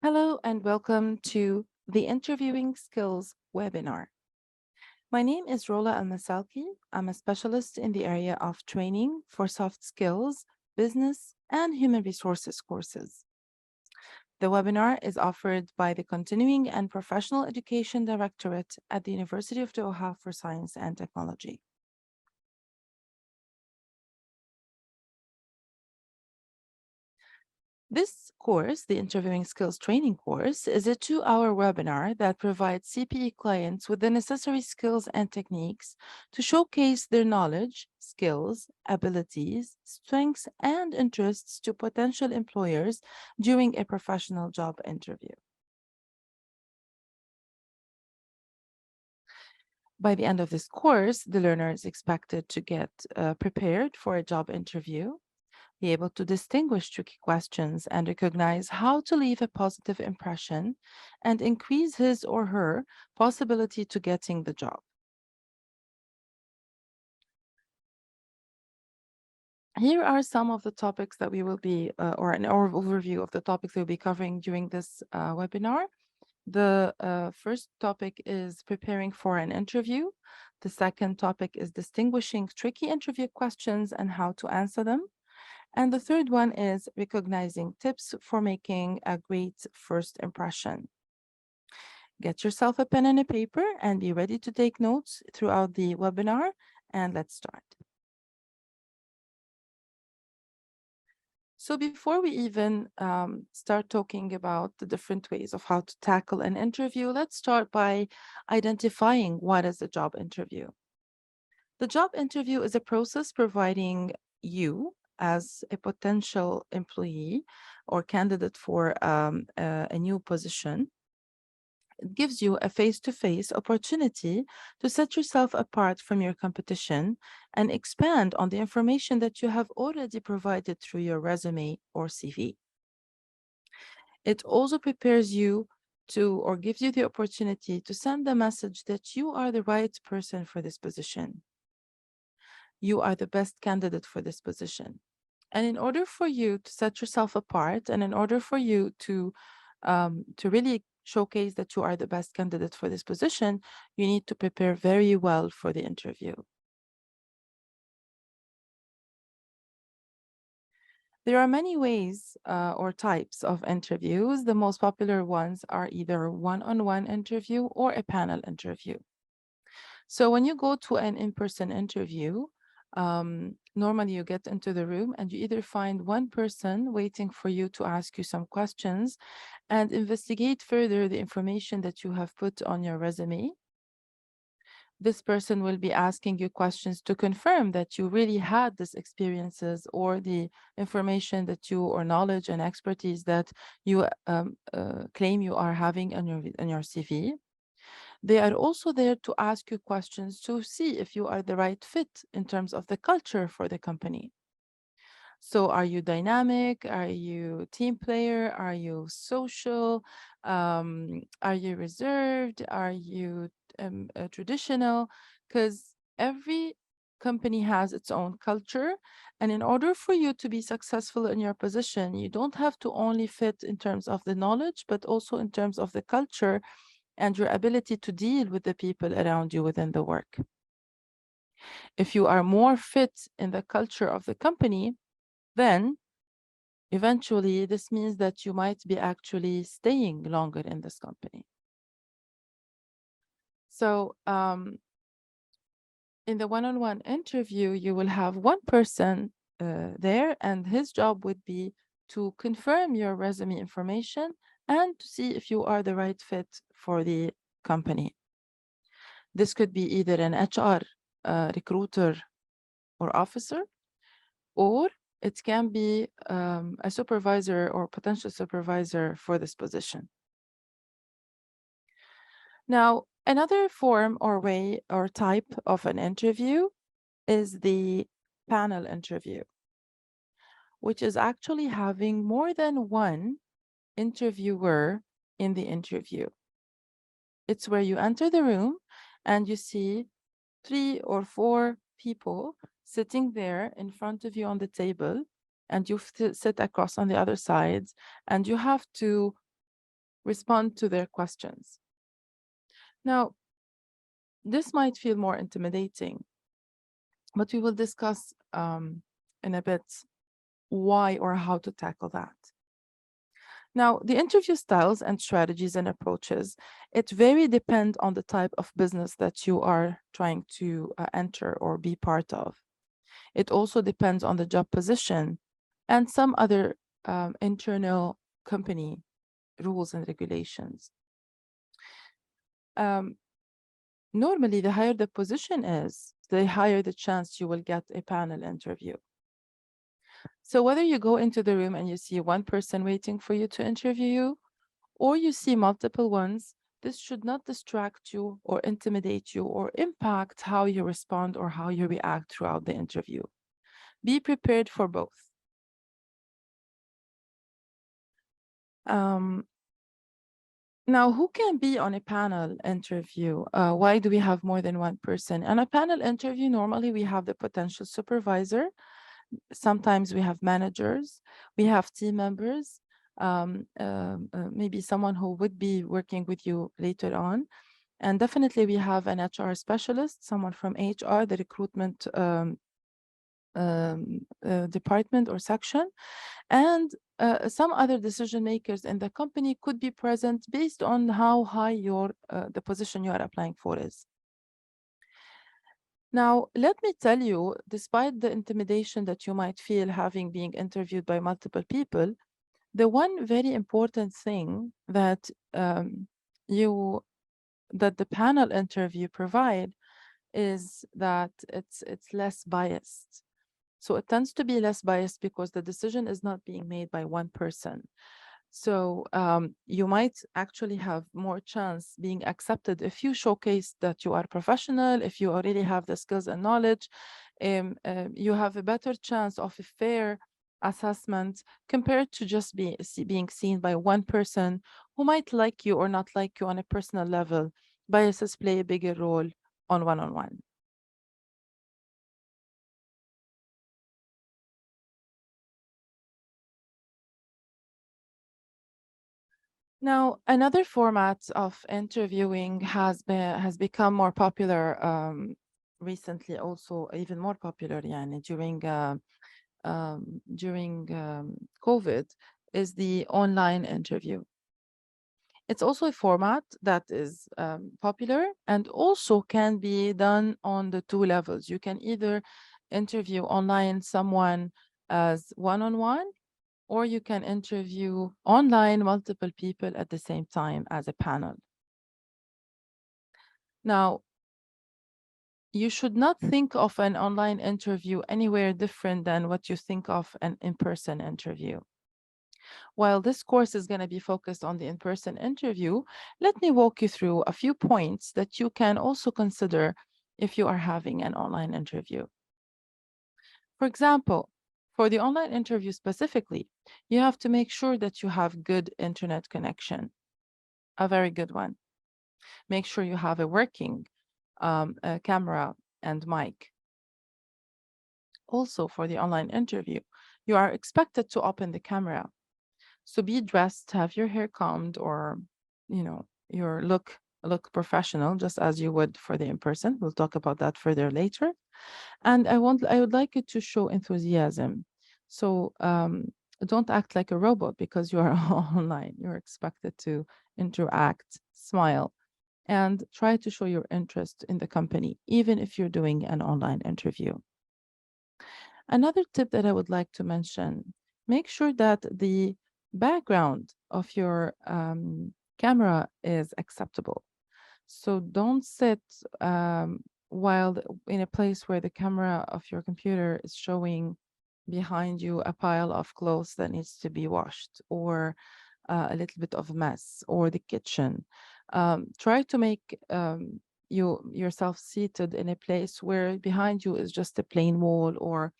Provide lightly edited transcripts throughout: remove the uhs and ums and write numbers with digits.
Hello and welcome to the Interviewing Skills webinar. My name is Rola Al-Masalki. I'm a specialist in the area of training for soft skills, business, and human resources courses. The webinar is offered by the Continuing and Professional Education Directorate at the University of Doha for Science and Technology. This course, the Interviewing Skills Training course, is a 2-hour webinar that provides CPE clients with the necessary skills and techniques to showcase their knowledge, skills, abilities, strengths, and interests to potential employers during a professional job interview. By the end of this course, the learner is expected to get prepared for a job interview, be able to distinguish tricky questions and recognize how to leave a positive impression and increase his or her possibility to getting the job. Here are some of the topics that we will be, or an overview of the topics we'll be covering during this webinar. The first topic is preparing for an interview. The second topic is distinguishing tricky interview questions and how to answer them. And the third one is recognizing tips for making a great first impression. Get yourself a pen and a paper and be ready to take notes throughout the webinar, and let's start. So before we even start talking about the different ways of how to tackle an interview, let's start by identifying what is a job interview. The job interview is a process providing you as a potential employee or candidate for a new position. It gives you a face-to-face opportunity to set yourself apart from your competition and expand on the information that you have already provided through your resume or CV. It also prepares you to, or gives you the opportunity to send the message that you are the right person for this position. You are the best candidate for this position. And in order for you to set yourself apart, and in order for you to really showcase that you are the best candidate for this position, you need to prepare very well for the interview. There are many ways or types of interviews. The most popular ones are either one-on-one interview or a panel interview. So when you go to an in-person interview, normally you get into the room and you either find one person waiting for you to ask you some questions and investigate further the information that you have put on your resume. This person will be asking you questions to confirm that you really had these experiences or the information that you, or knowledge and expertise that you claim you are having on your CV. They are also there to ask you questions to see if you are the right fit in terms of the culture for the company. So are you dynamic? Are you team player? Are you social? Are you reserved? Are you traditional? Because every company has its own culture. And in order for you to be successful in your position, you don't have to only fit in terms of the knowledge, but also in terms of the culture and your ability to deal with the people around you within the work. If you are more fit in the culture of the company, then eventually this means that you might be actually staying longer in this company. So in the one-on-one interview, you will have one person there, and his job would be to confirm your resume information and to see if you are the right fit for the company. This could be either an HR recruiter or officer, or it can be a supervisor or potential supervisor for this position. Now, another form or way or type of an interview is the panel interview, which is actually having more than one interviewer in the interview. It's where you enter the room and you see 3 or 4 people sitting there in front of you on the table, and you sit across on the other sides, and you have to respond to their questions. Now, this might feel more intimidating, but we will discuss in a bit why or how to tackle that. Now, the interview styles and strategies and approaches, it very depend on the type of business that you are trying to enter or be part of. It also depends on the job position and some other internal company rules and regulations. Normally, the higher the position is, the higher the chance you will get a panel interview. So whether you go into the room and you see one person waiting for you to interview you, or you see multiple ones, this should not distract you or intimidate you or impact how you respond or how you react throughout the interview. Be prepared for both. Now, who can be on a panel interview? Why do we have more than one person? On a panel interview, normally we have the potential supervisor. Sometimes we have managers, we have team members, maybe someone who would be working with you later on. And definitely we have an HR specialist, someone from HR, the recruitment department or section, and some other decision makers in the company could be present based on how high the position you are applying for is. Now, let me tell you, despite the intimidation that you might feel having being interviewed by multiple people, the one very important thing that that the panel interview provide is that it's less biased. So it tends to be less biased because the decision is not being made by one person. So you might actually have more chance being accepted if you showcase that you are professional, if you already have the skills and knowledge, you have a better chance of a fair assessment compared to just being seen by one person who might like you or not like you on a personal level. Biases play a bigger role on one-on-one. Now, another format of interviewing has become more popular recently, also even more popular, yani, during COVID, is the online interview. It's also a format that is popular and also can be done on the two levels. You can either interview online someone as one-on-one, or you can interview online multiple people at the same time as a panel. Now, you should not think of an online interview anywhere different than what you think of an in-person interview. While this course is going to be focused on the in-person interview, let me walk you through a few points that you can also consider if you are having an online interview. For example, for the online interview specifically, you have to make sure that you have good internet connection, a very good one. Make sure you have a working camera and mic. Also, for the online interview, you are expected to open the camera. So be dressed, have your hair combed, or your look professional, just as you would for the in-person. We'll talk about that further later. And I would like you to show enthusiasm. So don't act like a robot because you are online. You're expected to interact, smile, and try to show your interest in the company, even if you're doing an online interview. Another tip that I would like to mention, make sure that the background of your camera is acceptable. So don't sit while in a place where the camera of your computer is showing behind you a pile of clothes that needs to be washed, or a little bit of mess, or the kitchen. Try to make yourself seated in a place where behind you is just a plain wall or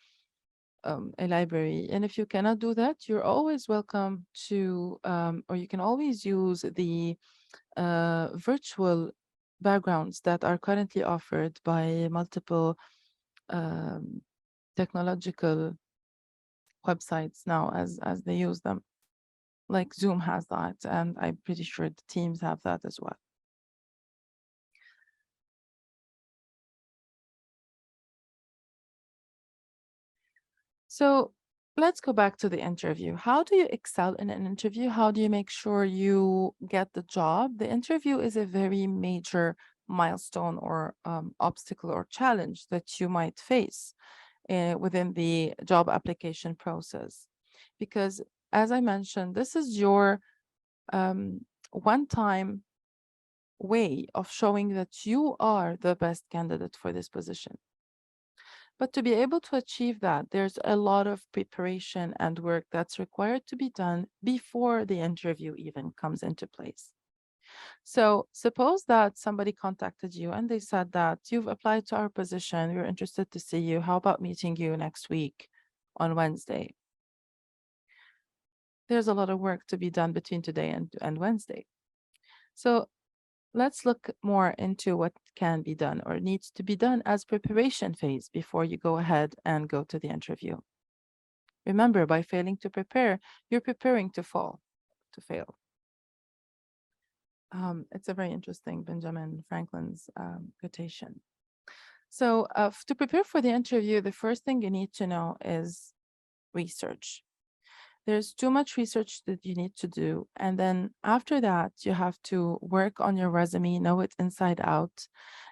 a library. And if you cannot do that, you're always welcome to, or you can always use the virtual backgrounds that are currently offered by multiple um, technological websites now as they use them. like Zoom has that, and I'm pretty sure the Teams have that as well. So let's go back to the interview. How do you excel in an interview? How do you make sure you get the job? The interview is a very major milestone or obstacle or challenge that you might face within the job application process. Because, as I mentioned, this is your one time way of showing that you are the best candidate for this position. But to be able to achieve that, there's a lot of preparation and work that's required to be done before the interview even comes into place. So, suppose that somebody contacted you and they said that you've applied to our position, we're interested to see you. How about meeting you next week on Wednesday? There's a lot of work to be done between today and Wednesday. So, let's look more into what can be done or needs to be done as preparation phase before you go ahead and go to the interview. Remember, by failing to prepare, you're preparing to fail. It's a very interesting Benjamin Franklin's quotation. So, to prepare for the interview, the first thing you need to know is research. There's too much research that you need to do. And then after that, you have to work on your resume, know it inside out,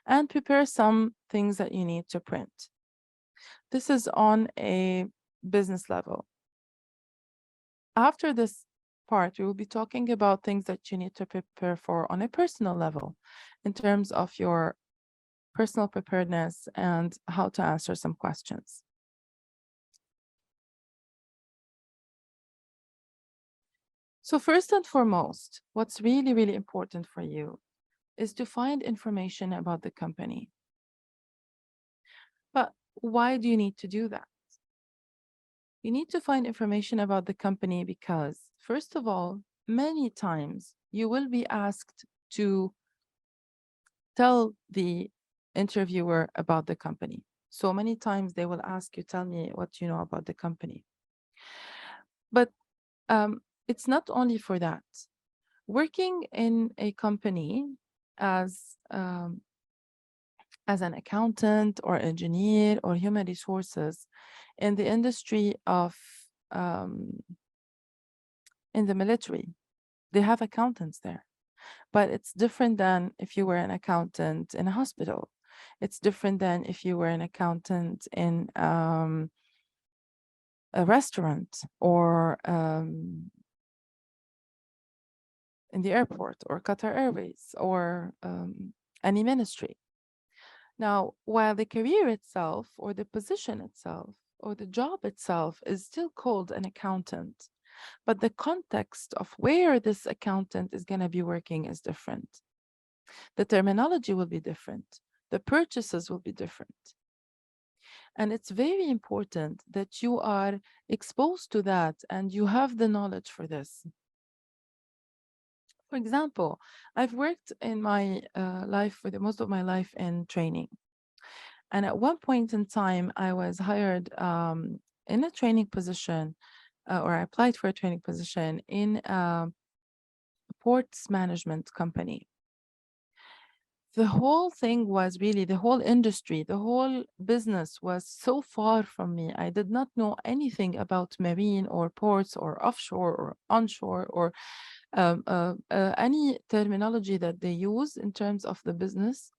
and prepare some things that you need to print. This is on a business level. After this part, we will be talking about things that you need to prepare for on a personal level in terms of your personal preparedness and how to answer some questions. So first and foremost, what's really, really important for you is to find information about the company. But why do you need to do that? You need to find information about the company because, first of all, many times you will be asked to tell the interviewer about the company. So many times they will ask you, tell me what you know about the company. But it's not only for that. Working in a company as an accountant or engineer or human resources in the industry of in the military, they have accountants there. But it's different than if you were an accountant in a hospital. It's different than if you were an accountant in a restaurant or in the airport or Qatar Airways or any ministry. Now, while the career itself or the position itself or the job itself is still called an accountant, but the context of where this accountant is going to be working is different. The terminology will be different. The purchases will be different. And it's very important that you are exposed to that and you have the knowledge for this. For example, I've worked in my life for the most of my life in training. And at one point in time, I was hired in a training position, or I applied for a training position in a ports management company. The whole thing was really the whole industry, the whole business was so far from me. I did not know anything about marine or ports or offshore or onshore or any terminology that they use in terms of the business.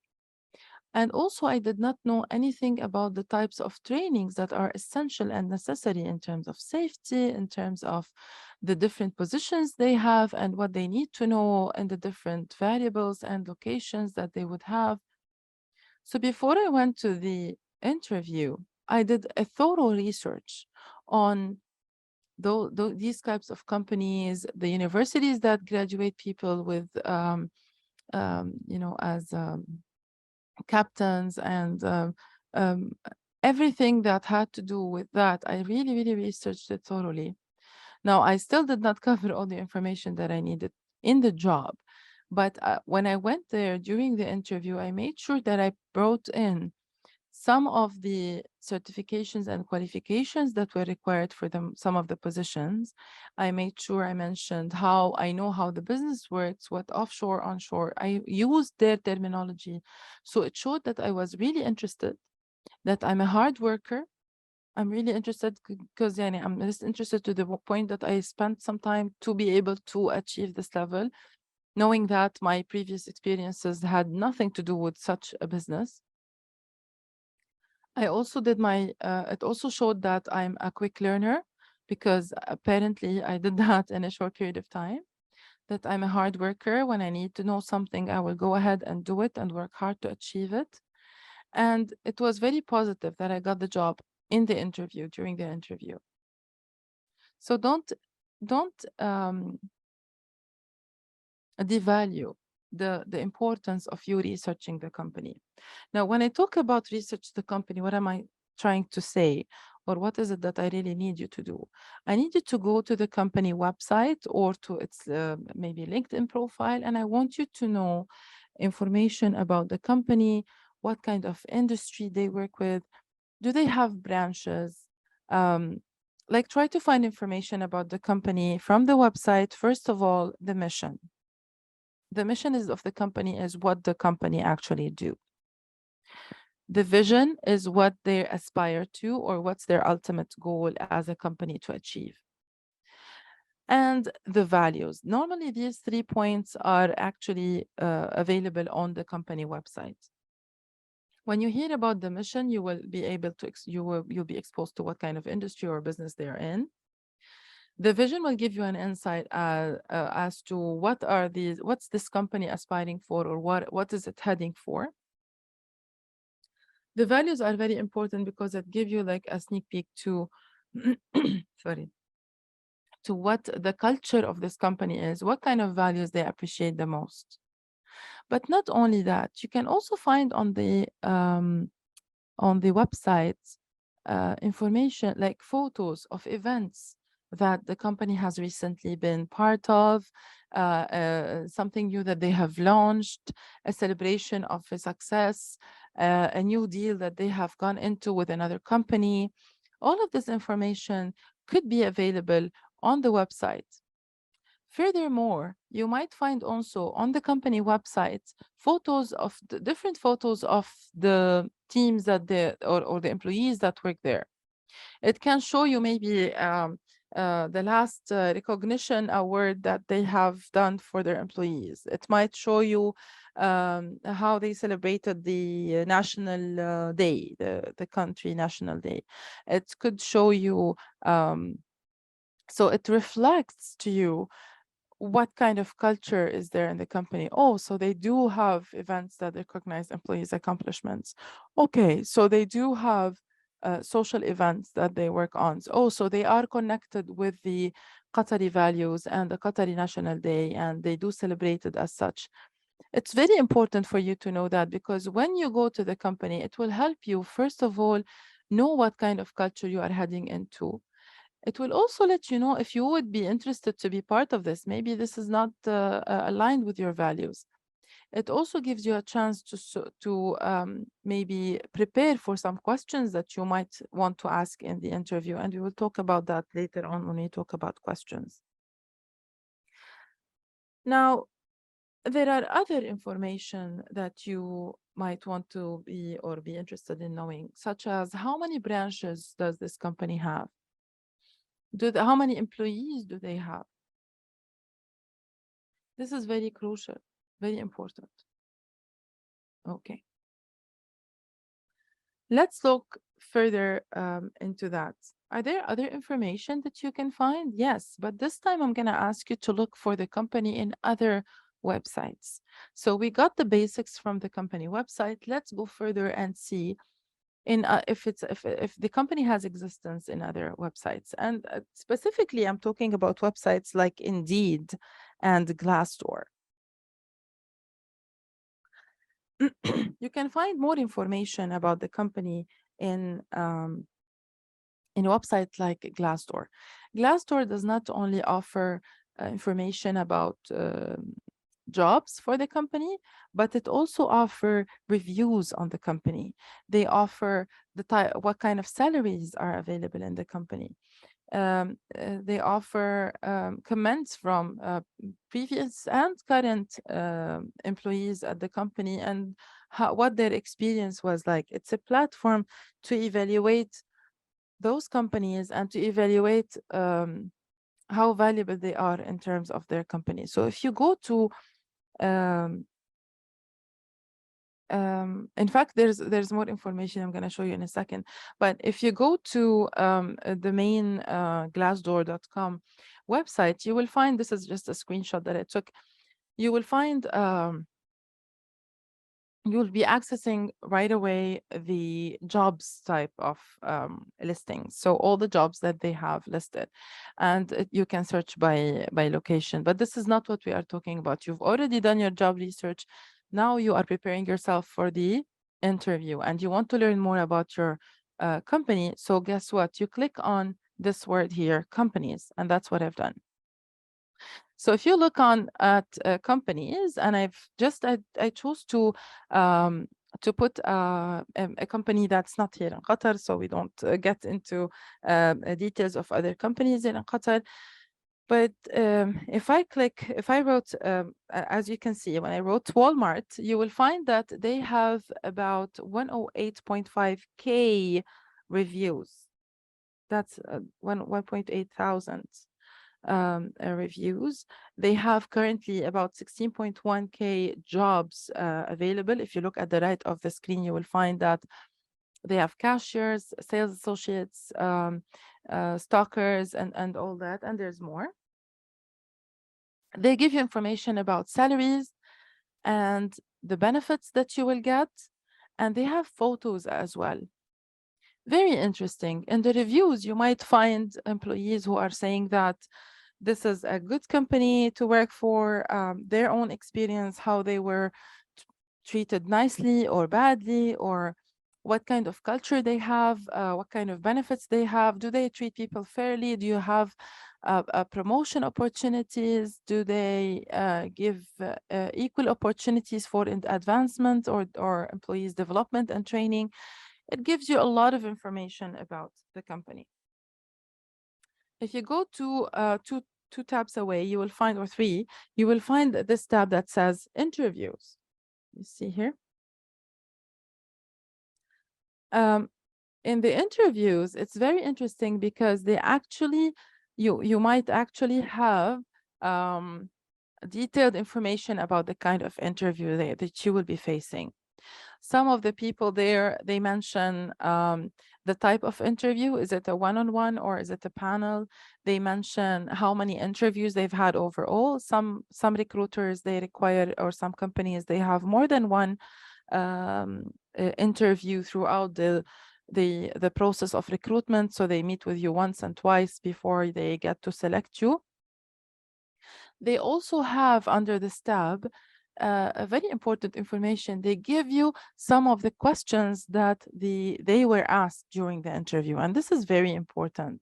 And also, I did not know anything about the types of trainings that are essential and necessary in terms of safety, in terms of the different positions they have and what they need to know and the different variables and locations that they would have. So before I went to the interview, I did a thorough research on these types of companies, the universities that graduate people with, as captains and um, everything that had to do with that. I really, really researched it thoroughly. Now, I still did not cover all the information that I needed in the job, but when I went there during the interview, I made sure that I brought in some of the certifications and qualifications that were required for some of the positions. I made sure I mentioned how I know how the business works, what offshore, onshore. I used their terminology. So it showed that I was really interested, that I'm a hard worker. I'm really interested because I'm just interested to the point that I spent some time to be able to achieve this level, knowing that my previous experiences had nothing to do with such a business. I also did it also showed that I'm a quick learner because apparently I did that in a short period of time, that I'm a hard worker. When I need to know something, I will go ahead and do it and work hard to achieve it. And it was very positive that I got the job in the interview, during the interview. So don't devalue the importance of you researching the company. Now, when I talk about research the company, what am I trying to say? Or what is it that I really need you to do? I need you to go to the company website or to its maybe LinkedIn profile, and I want you to know information about the company, what kind of industry they work with, do they have branches? Um, like try to find information about the company from the website. First of all, the mission. The mission is of the company is what the company actually do. The vision is what they aspire to or what's their ultimate goal as a company to achieve. And the values. Normally, these 3 points are actually available on the company website. When you hear about the mission, you will be able to you'll be exposed to what kind of industry or business they're in. The vision will give you an insight as to what's this company aspiring for, or what is it heading for. The values are very important because it give you like a sneak peek to sorry, to what the culture of this company is, what kind of values they appreciate the most. But not only that, you can also find on the website information like photos of events that the company has recently been part of, something new that they have launched, a celebration of a success, a new deal that they have gone into with another company. All of this information could be available on the website. Furthermore, you might find also on the company website photos of the different photos of the teams that or the employees that work there. It can show you maybe the last recognition award that they have done for their employees. It might show you how they celebrated the national day, the country national day. It could show you, so it reflects to you what kind of culture is there in the company. Oh, so they do have events that recognize employees' accomplishments. Okay, so they do have social events that they work on. Oh, so they are connected with the Qatari values and the Qatari National Day, and they do celebrate it as such. It's very important for you to know that, because when you go to the company, it will help you, first of all, know what kind of culture you are heading into. It will also let you know if you would be interested to be part of this. Maybe this is not aligned with your values. It also gives you a chance to maybe prepare for some questions that you might want to ask in the interview. And we will talk about that later on when we talk about questions. Now, there are other information that you might want to be interested in knowing, such as how many branches does this company have? How many employees do they have? This is very crucial, very important. Okay. Let's look further into that. Are there other information that you can find? Yes, but this time I'm going to ask you to look for the company in other websites. So we got the basics from the company website. Let's go further and see if the company has existence in other websites. And specifically, I'm talking about websites like Indeed and Glassdoor. You can find more information about the company in a website like Glassdoor. Glassdoor does not only offer information about jobs for the company, but it also offer reviews on the company. They offer what kind of salaries are available in the company. They offer comments from previous and current employees at the company and what their experience was like. It's a platform to evaluate those companies and to evaluate how valuable they are in terms of their company. So if you go to um, in fact, there's more information I'm going to show you in a second. But if you go to the main Glassdoor.com website, you will find, this is just a screenshot that I took. You will find you will be accessing right away the jobs type of listings. So all the jobs that they have listed, and you can search by location. But this is not what we are talking about. You've already done your job research. Now you are preparing yourself for the interview and you want to learn more about your company. So guess what? You click on this word here, companies, and that's what I've done. So if you look on at companies, and I chose to put a company that's not here in Qatar, so we don't get into details of other companies in Qatar. But if I wrote, as you can see, when I wrote Walmart, you will find that they have about 108.5K reviews. That's 1.8 thousand reviews. They have currently about 16.1K jobs available. If you look at the right of the screen, you will find that they have cashiers, sales associates, stockers, and all that, and there's more. They give you information about salaries and the benefits that you will get, and they have photos as well. Very interesting. In the reviews, you might find employees who are saying that this is a good company to work for, their own experience, how they were treated nicely or badly, or what kind of culture they have, what kind of benefits they have. Do they treat people fairly? Do you have promotion opportunities? Do they give equal opportunities for advancement or employees development and training? It gives you a lot of information about the company. If you go to two tabs away, you will find, or three, you will find this tab that says interviews. You see here. In the interviews, it's very interesting because they actually, you might actually have detailed information about the kind of interview that you will be facing. Some of the people there, they mention the type of interview. Is it a one-on-one or is it a panel? They mention how many interviews they've had overall. Some recruiters, they require, or some companies, they have more than one interview throughout the process of recruitment. So they meet with you once and twice before they get to select you. They also have under this tab a very important information. They give you some of the questions that they were asked during the interview, and this is very important.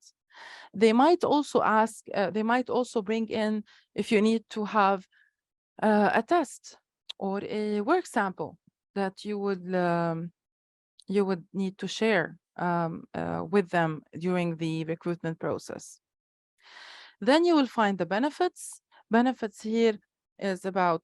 They might also ask, they might also bring in if you need to have a test or a work sample that you would need to share with them during the recruitment process. Then you will find the benefits. Benefits here is about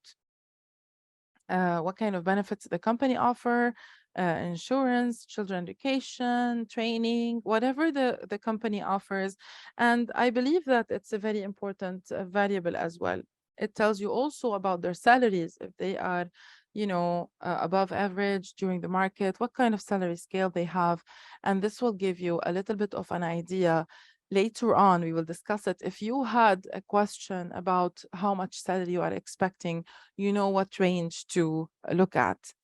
what kind of benefits the company offer, insurance, children education, training, whatever the company offers. And I believe that it's a very important variable as well. It tells you also about their salaries, if they are, above average during the market, what kind of salary scale they have. And this will give you a little bit of an idea. Later on, we will discuss it. If you had a question about how much salary you are expecting, you know what range to look at.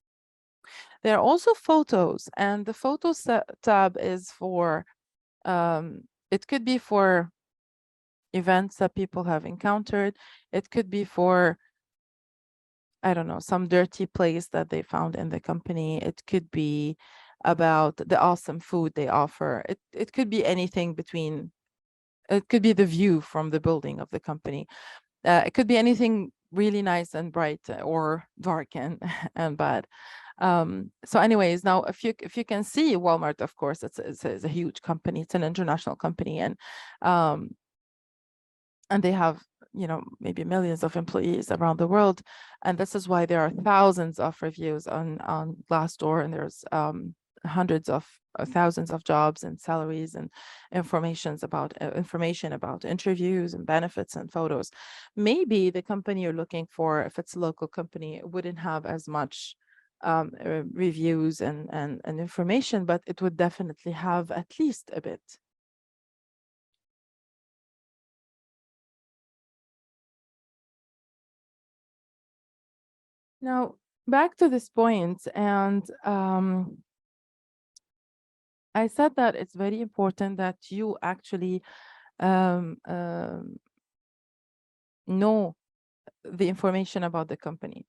There are also photos, and the photos tab is for, it could be for events that people have encountered. It could be for, I don't know, some dirty place that they found in the company. It could be about the awesome food they offer. It could be anything between, it could be the view from the building of the company. It could be anything really nice and bright or dark and and bad. So anyways, now if you can see Walmart, of course, it's a huge company. It's an international company, and they have, you know, maybe millions of employees around the world, and this is why there are thousands of reviews on Glassdoor, and there's hundreds of thousands of jobs and salaries and information about interviews and benefits and photos. Maybe the company you're looking for, if it's a local company, wouldn't have as much reviews and information, but it would definitely have at least a bit. Now, back to this point, and I said that it's very important that you actually um, know the information about the company.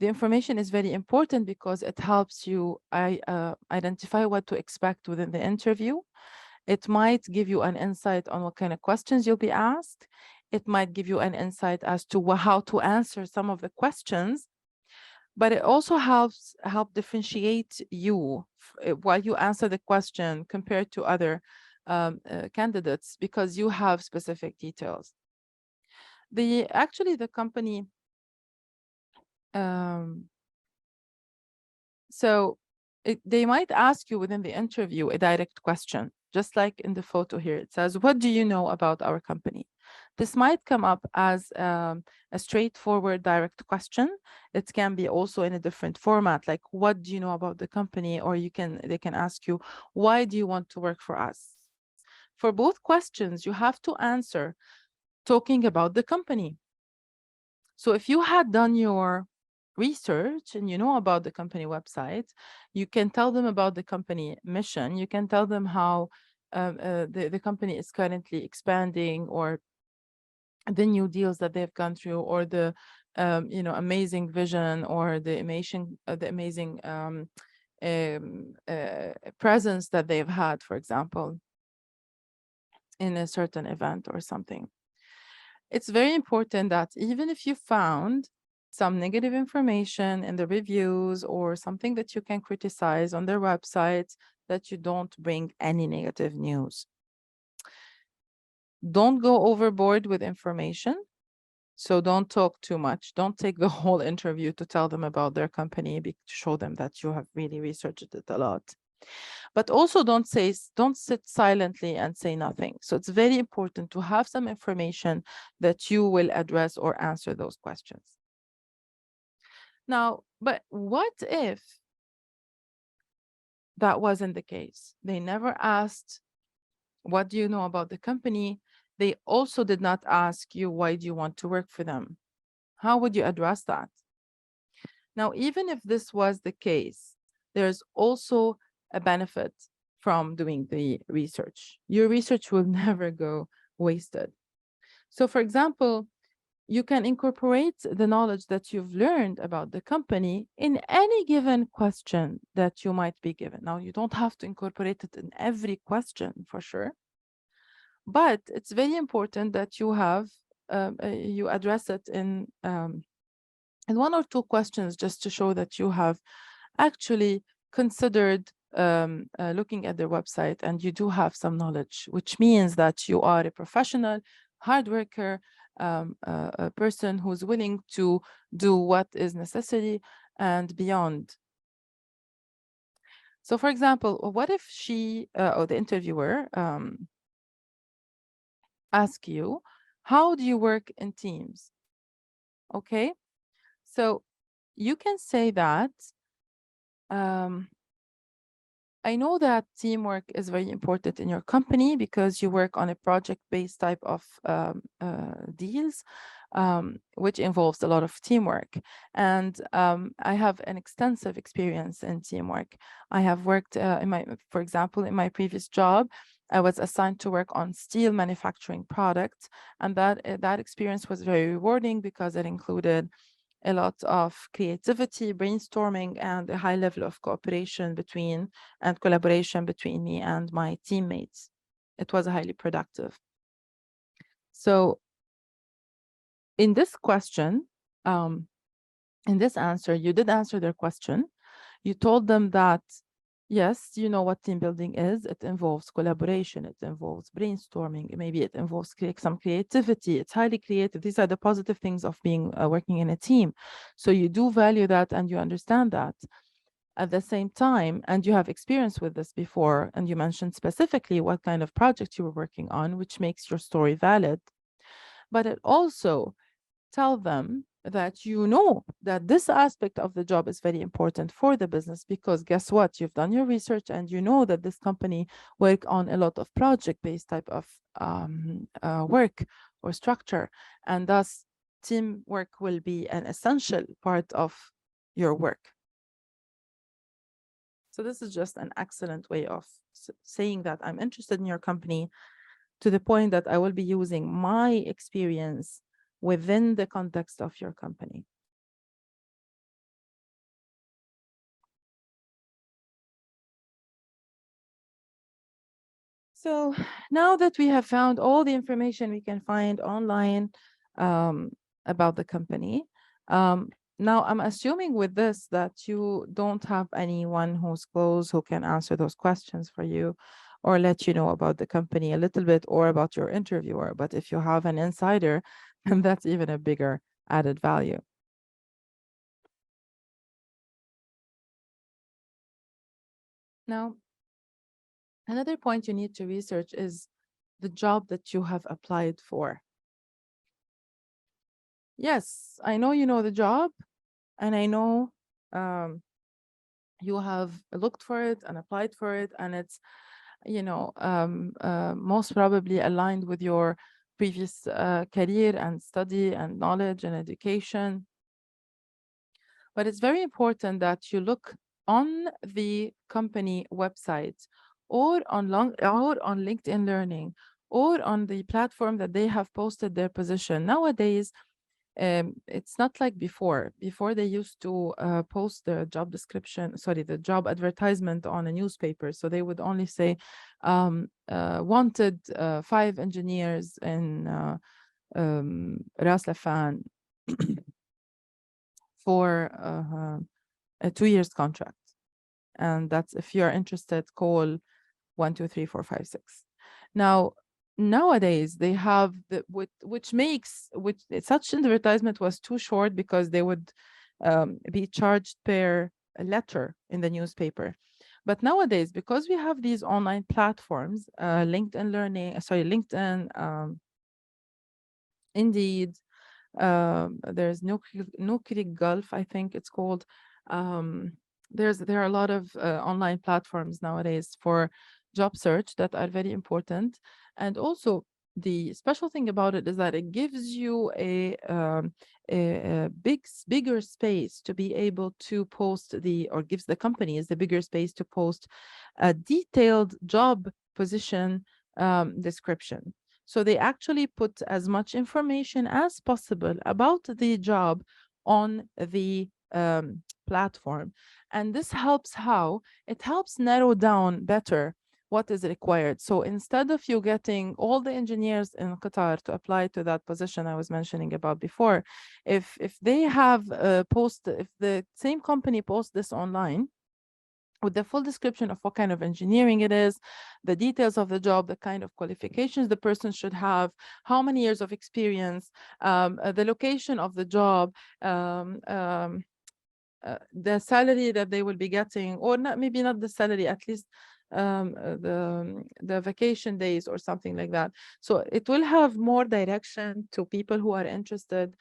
The information is very important because it helps you identify what to expect within the interview. It might give you an insight on what kind of questions you'll be asked. It might give you an insight as to how to answer some of the questions, but it also helps differentiate you while you answer the question compared to other candidates, because you have specific details. Actually the company, so they might ask you within the interview a direct question, just like in the photo here. It says, what do you know about our company? This might come up as a straightforward direct question. It can be also in a different format, like what do you know about the company? Or they can ask you, why do you want to work for us? For both questions, you have to answer talking about the company. So if you had done your research and you know about the company website, you can tell them about the company mission. You can tell them how the company is currently expanding, or the new deals that they've gone through, or the you know, amazing vision, or the amazing presence that they've had, for example, in a certain event or something. It's very important that even if you found some negative information in the reviews or something that you can criticize on their website, that you don't bring any negative news. Don't go overboard with information. So don't talk too much. Don't take the whole interview to tell them about their company, to show them that you have really researched it a lot. But also don't sit silently and say nothing. So it's very important to have some information that you will address or answer those questions. Now, but what if that wasn't the case? They never asked, what do you know about the company? They also did not ask you, why do you want to work for them? How would you address that? Now, even if this was the case, there's also a benefit from doing the research. Your research will never go wasted. So for example, you can incorporate the knowledge that you've learned about the company in any given question that you might be given. Now, you don't have to incorporate it in every question for sure, but it's very important that you have you address it in one or two questions, just to show that you have actually considered looking at their website and you do have some knowledge, which means that you are a professional, hard worker, a person who's willing to do what is necessary and beyond. So for example, what if she or the interviewer ask you, how do you work in teams? Okay, so you can say that I know that teamwork is very important in your company because you work on a project-based type of deals, which involves a lot of teamwork. And I have an extensive experience in teamwork. I have worked for example, in my previous job, I was assigned to work on steel manufacturing products, and that experience was very rewarding because it included a lot of creativity, brainstorming, and a high level of cooperation and collaboration between me and my teammates. It was highly productive. So in this question, in this answer, you did answer their question. You told them that, yes, you know what team building is. It involves collaboration. It involves brainstorming. Maybe it involves some creativity. It's highly creative. These are the positive things of being working in a team. So you do value that and you understand that. At the same time, and you have experience with this before, and you mentioned specifically what kind of project you were working on, which makes your story valid. But it also tell them that you know that this aspect of the job is very important for the business, because guess what? You've done your research and you know that this company work on a lot of project-based type of work or structure, and thus teamwork will be an essential part of your work. So this is just an excellent way of saying that I'm interested in your company, to the point that I will be using my experience within the context of your company. So now that we have found all the information we can find online about the company, now I'm assuming with this that you don't have anyone who's close who can answer those questions for you or let you know about the company a little bit or about your interviewer. But if you have an insider, then that's even a bigger added value. Now, another point you need to research is the job that you have applied for. Yes, I know you know the job, and I know you have looked for it and applied for it, and it's, most probably aligned with your previous career and study and knowledge and education. But it's very important that you look on the company website or on LinkedIn Learning or on the platform that they have posted their position. Nowadays, it's not like before. Before they used to post the job description, the job advertisement on a newspaper. So they would only say, wanted 5 engineers in Ras Laffan for a 2 years contract. And that's, if you're interested, call 1, 2, 3, 4, 5, 6. Now, nowadays they have which such advertisement was too short because they would be charged per letter in the newspaper. But nowadays, because we have these online platforms, LinkedIn, Indeed, there's Nukri Gulf, I think it's called. There are a lot of online platforms nowadays for job search that are very important. And also, the special thing about it is that it gives you a bigger space to be able to post or gives the companies the bigger space to post a detailed job position description. So they actually put as much information as possible about the job on the platform. And this helps it helps narrow down better what is required. So instead of you getting all the engineers in Qatar to apply to that position I was mentioning about before, if they have if the same company posts this online with the full description of what kind of engineering it is, the details of the job, the kind of qualifications the person should have, how many years of experience, the location of the job, the salary that they will be getting, or maybe not the salary, at least the vacation days or something like that. So it will have more direction to people who are interested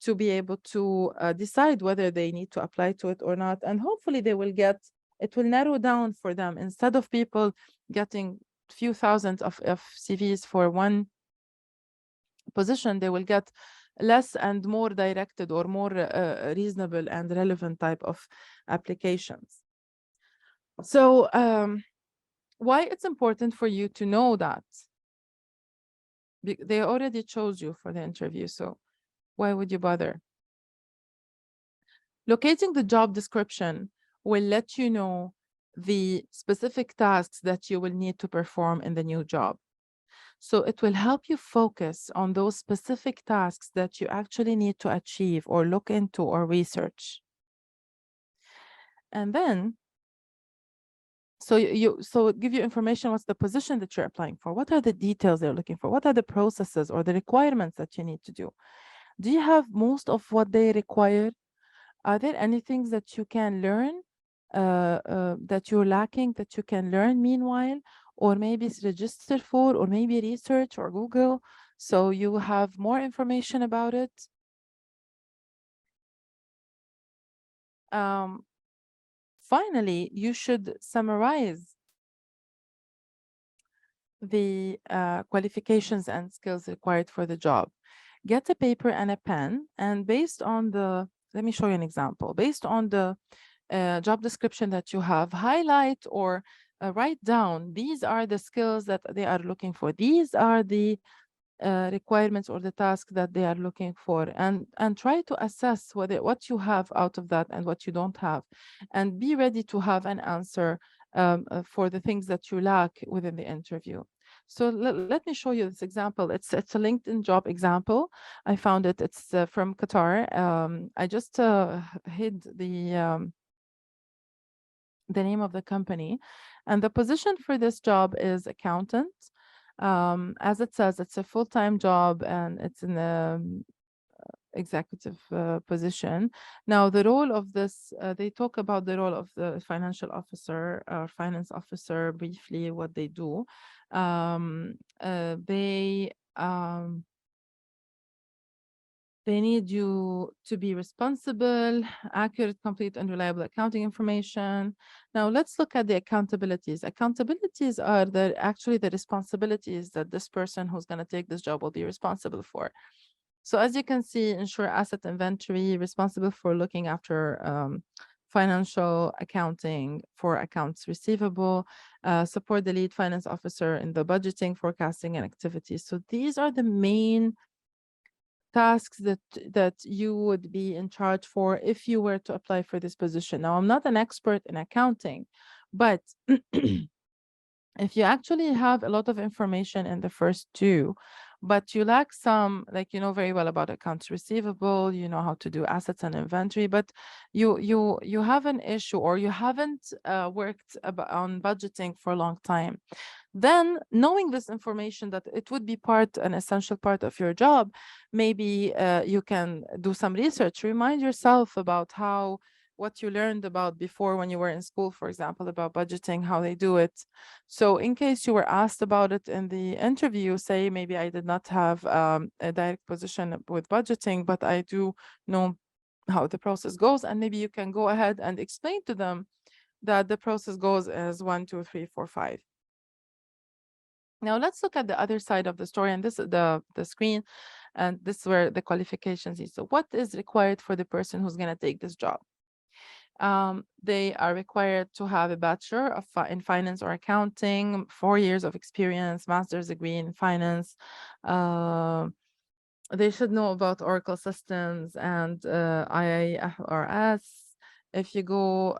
to be able to decide whether they need to apply to it or not. And hopefully it will narrow down for them. Instead of people getting few thousands of CVs for one position, they will get less and more directed or more reasonable and relevant type of applications. So why it's important for you to know that? They already chose you for the interview, so why would you bother? Locating the job description will let you know the specific tasks that you will need to perform in the new job. So it will help you focus on those specific tasks that you actually need to achieve or look into or research. And then, so it give you information, what's the position that you're applying for? What are the details they're looking for? What are the processes or the requirements that you need to do? Do you have most of what they require? Are there any things that you can learn that you're lacking that you can learn meanwhile, or maybe it's registered for, or maybe research or Google, so you have more information about it? Um, Finally, you should summarize the qualifications and skills required for the job. Get a paper and a pen, and based on the, let me show you an example. Based on the job description that you have, highlight or write down, these are the skills that they are looking for. These are the requirements or the task that they are looking for, and try to assess what you have out of that and what you don't have, and be ready to have an answer for the things that you lack within the interview. So let me show you this example. It's a LinkedIn job example. I found it. It's from Qatar. I just hid the name of the company, and the position for this job is accountant. As it says, it's a full-time job and it's in the executive position. Now, the role of this, they talk about the role of the financial officer or finance officer briefly, what they do. They need you to be responsible, accurate, complete, and reliable accounting information. Now, let's look at the accountabilities. Accountabilities are actually the responsibilities that this person who's going to take this job will be responsible for. So as you can see, ensure asset inventory, responsible for looking after financial accounting for accounts receivable, support the lead finance officer in the budgeting, forecasting, and activities. So these are the main tasks that you would be in charge for if you were to apply for this position. Now, I'm not an expert in accounting, but if you actually have a lot of information in the first two, but you lack some, like you know very well about accounts receivable, you know how to do assets and inventory, but you have an issue, or you haven't worked on budgeting for a long time, then knowing this information that it would be an essential part of your job, maybe you can do some research, remind yourself about what you learned about before when you were in school, for example, about budgeting, how they do it. So in case you were asked about it in the interview, say, maybe I did not have a direct position with budgeting, but I do know how the process goes. And maybe you can go ahead and explain to them that the process goes as 1, 2, 3, 4, 5. Now let's look at the other side of the story, and this is the screen, and this is where the qualifications is. So what is required for the person who's going to take this job? They are required to have a bachelor in finance or accounting, 4 years of experience, master's degree in finance. They should know about Oracle systems and IFRS. If you go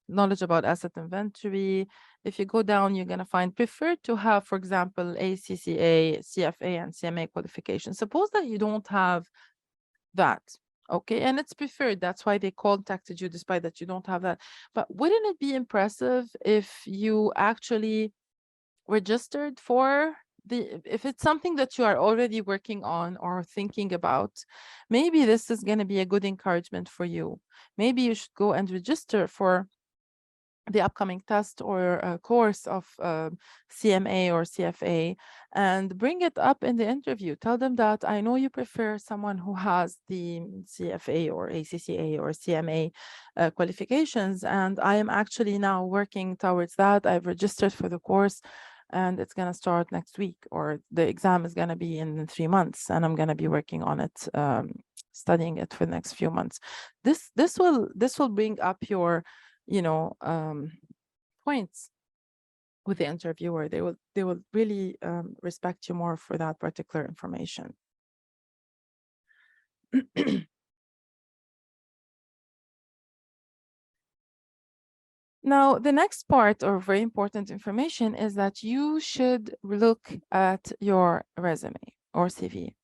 knowledge about asset inventory, if you go down, you're going to find preferred to have, for example, ACCA, CFA, and CMA qualifications. Suppose that you don't have that. Okay, and it's preferred. That's why they contacted you, despite that you don't have that. But wouldn't it be impressive if you actually registered for if it's something that you are already working on or thinking about, maybe this is going to be a good encouragement for you. Maybe you should go and register for the upcoming test or course of CMA or CFA, and bring it up in the interview. Tell them that I know you prefer someone who has the CFA or ACCA or CMA qualifications, and I am actually now working towards that. I've registered for the course, and it's going to start next week, or the exam is going to be in 3 months, and I'm going to be working on it, studying it for the next few months. This will bring up your points with the interviewer. They will really respect you more for that particular information. Now, the next part or very important information is that you should look at your resume or CV.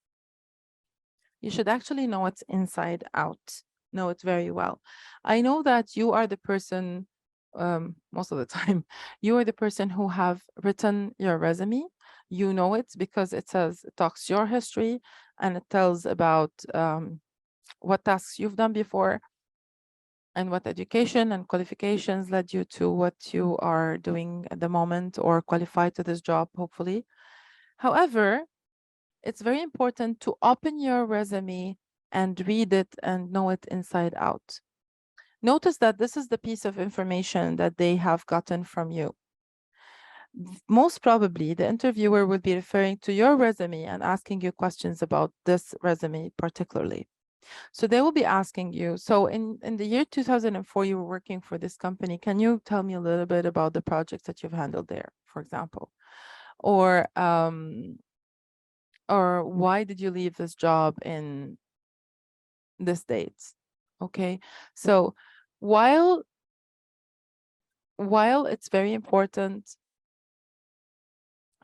You should actually know it inside out, know it very well. I know that you are the person, most of the time, you are the person who have written your resume. You know it because it says, it talks your history and it tells about what tasks you've done before and what education and qualifications led you to what you are doing at the moment or qualified to this job, hopefully. However, it's very important to open your resume and read it and know it inside out. Notice that this is the piece of information that they have gotten from you. Most probably, the interviewer will be referring to your resume and asking you questions about this resume particularly. So they will be asking you, so in the year 2004, you were working for this company. Can you tell me a little bit about the projects that you've handled there, for example? Or why did you leave this job in this date? Okay, so while it's very important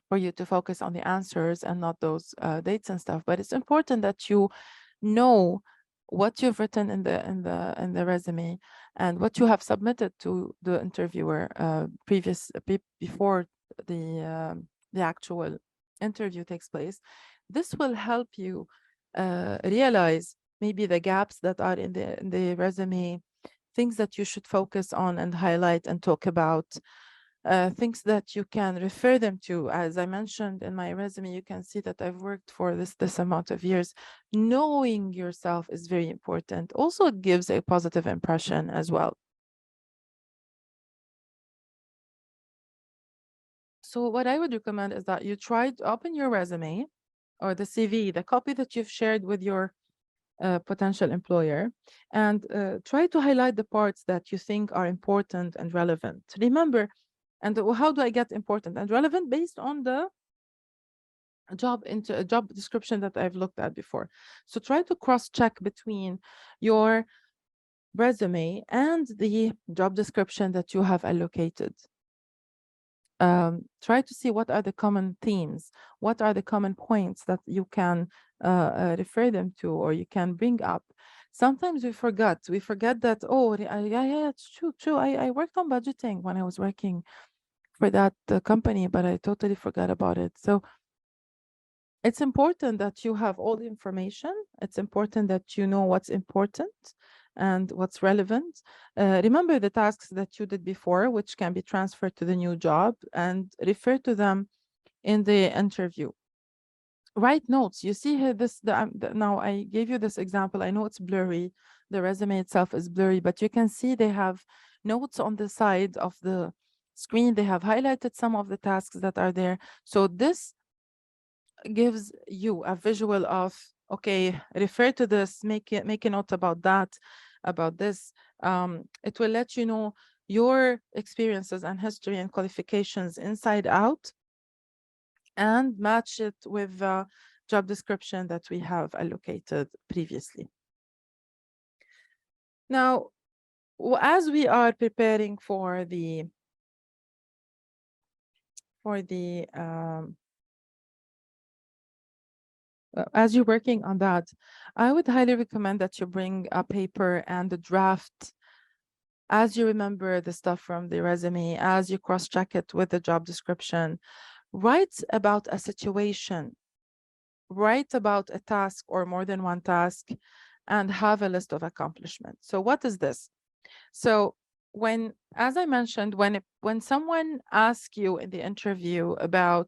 for you to focus on the answers and not those dates and stuff, but it's important that you know what you've written in the resume and what you have submitted to the interviewer before the actual interview takes place. This will help you realize maybe the gaps that are in the resume, things that you should focus on and highlight and talk about, things that you can refer them to. As I mentioned in my resume, you can see that I've worked for this amount of years. Knowing yourself is very important. Also, it gives a positive impression as well. So what I would recommend is that you try to open your resume or the CV, the copy that you've shared with your potential employer, and try to highlight the parts that you think are important and relevant. Remember, and how do I get important and relevant? Based on the job description that I've looked at before. So try to cross-check between your resume and the job description that you have allocated. Try to see what are the common themes, what are the common points that you can refer them to or you can bring up. Sometimes we forget that, oh, yeah, it's true. I worked on budgeting when I was working for that company, but I totally forgot about it. So it's important that you have all the information. It's important that you know what's important and what's relevant. Remember the tasks that you did before, which can be transferred to the new job, and refer to them in the interview. Write notes. You see here now I gave you this example. I know it's blurry. The resume itself is blurry, but you can see they have notes on the side of the screen. They have highlighted some of the tasks that are there. So this gives you a visual of, okay, refer to this, make a note about that, about this. It will let you know your experiences and history and qualifications inside out and match it with the job description that we have allocated previously. Now, as we are preparing for the as you're working on that, I would highly recommend that you bring a paper and a draft as you remember the stuff from the resume, as you cross-check it with the job description. Write about a situation, write about a task or more than one task, and have a list of accomplishments. So what is this? So as I mentioned, when someone asks you in the interview about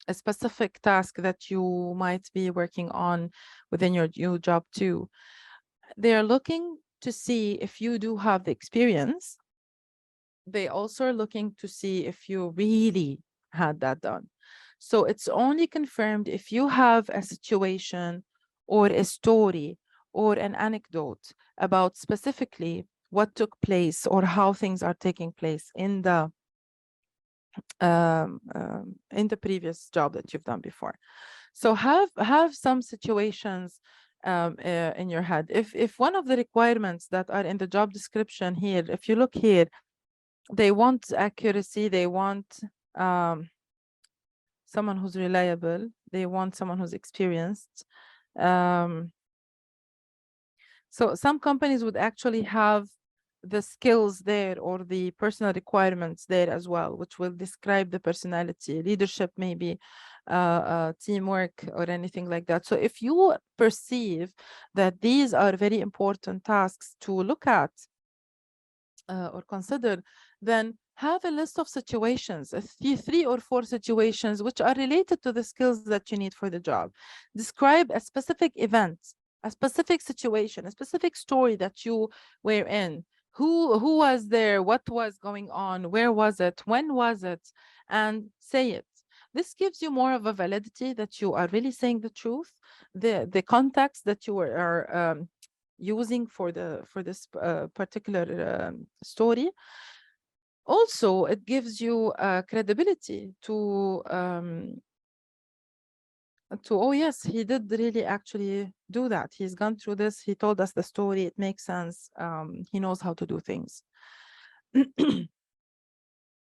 a specific task that you might be working on within your new job too, they're looking to see if you do have the experience. They also are looking to see if you really had that done. So it's only confirmed if you have a situation or a story or an anecdote about specifically what took place or how things are taking place in the previous job that you've done before. So have some situations in your head. If one of the requirements that are in the job description here, if you look here, They want accuracy. They want someone who's reliable. They want someone who's experienced. So some companies would actually have the skills there or the personal requirements there as well, which will describe the personality, leadership, maybe teamwork or anything like that. So if you perceive that these are very important tasks to look at or consider, then have a list of situations, three or four situations which are related to the skills that you need for the job. Describe a specific event, a specific situation, a specific story that you were in. Who was there? What was going on? Where was it? When was it? And say it. This gives you more of a validity that you are really saying the truth, the context that you are using for this particular story. Also, it gives you credibility to oh yes, he did really actually do that. He's gone through this. He told us the story. It makes sense. He knows how to do things.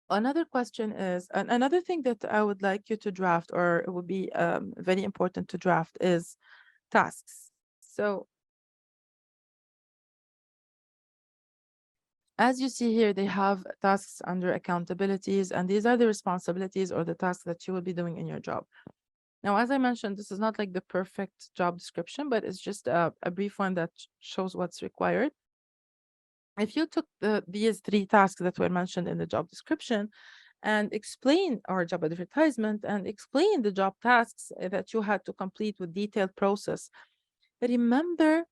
Another question is, another thing that I would like you to draft, or it would be very important to draft, is tasks. So as you see here, they have tasks under accountabilities, and these are the responsibilities or the tasks that you will be doing in your job. Now, as I mentioned, this is not like the perfect job description, but it's just a brief one that shows what's required. If you took these three tasks that were mentioned in the job description and explain our job advertisement and explain the job tasks that you had to complete with detailed process, remember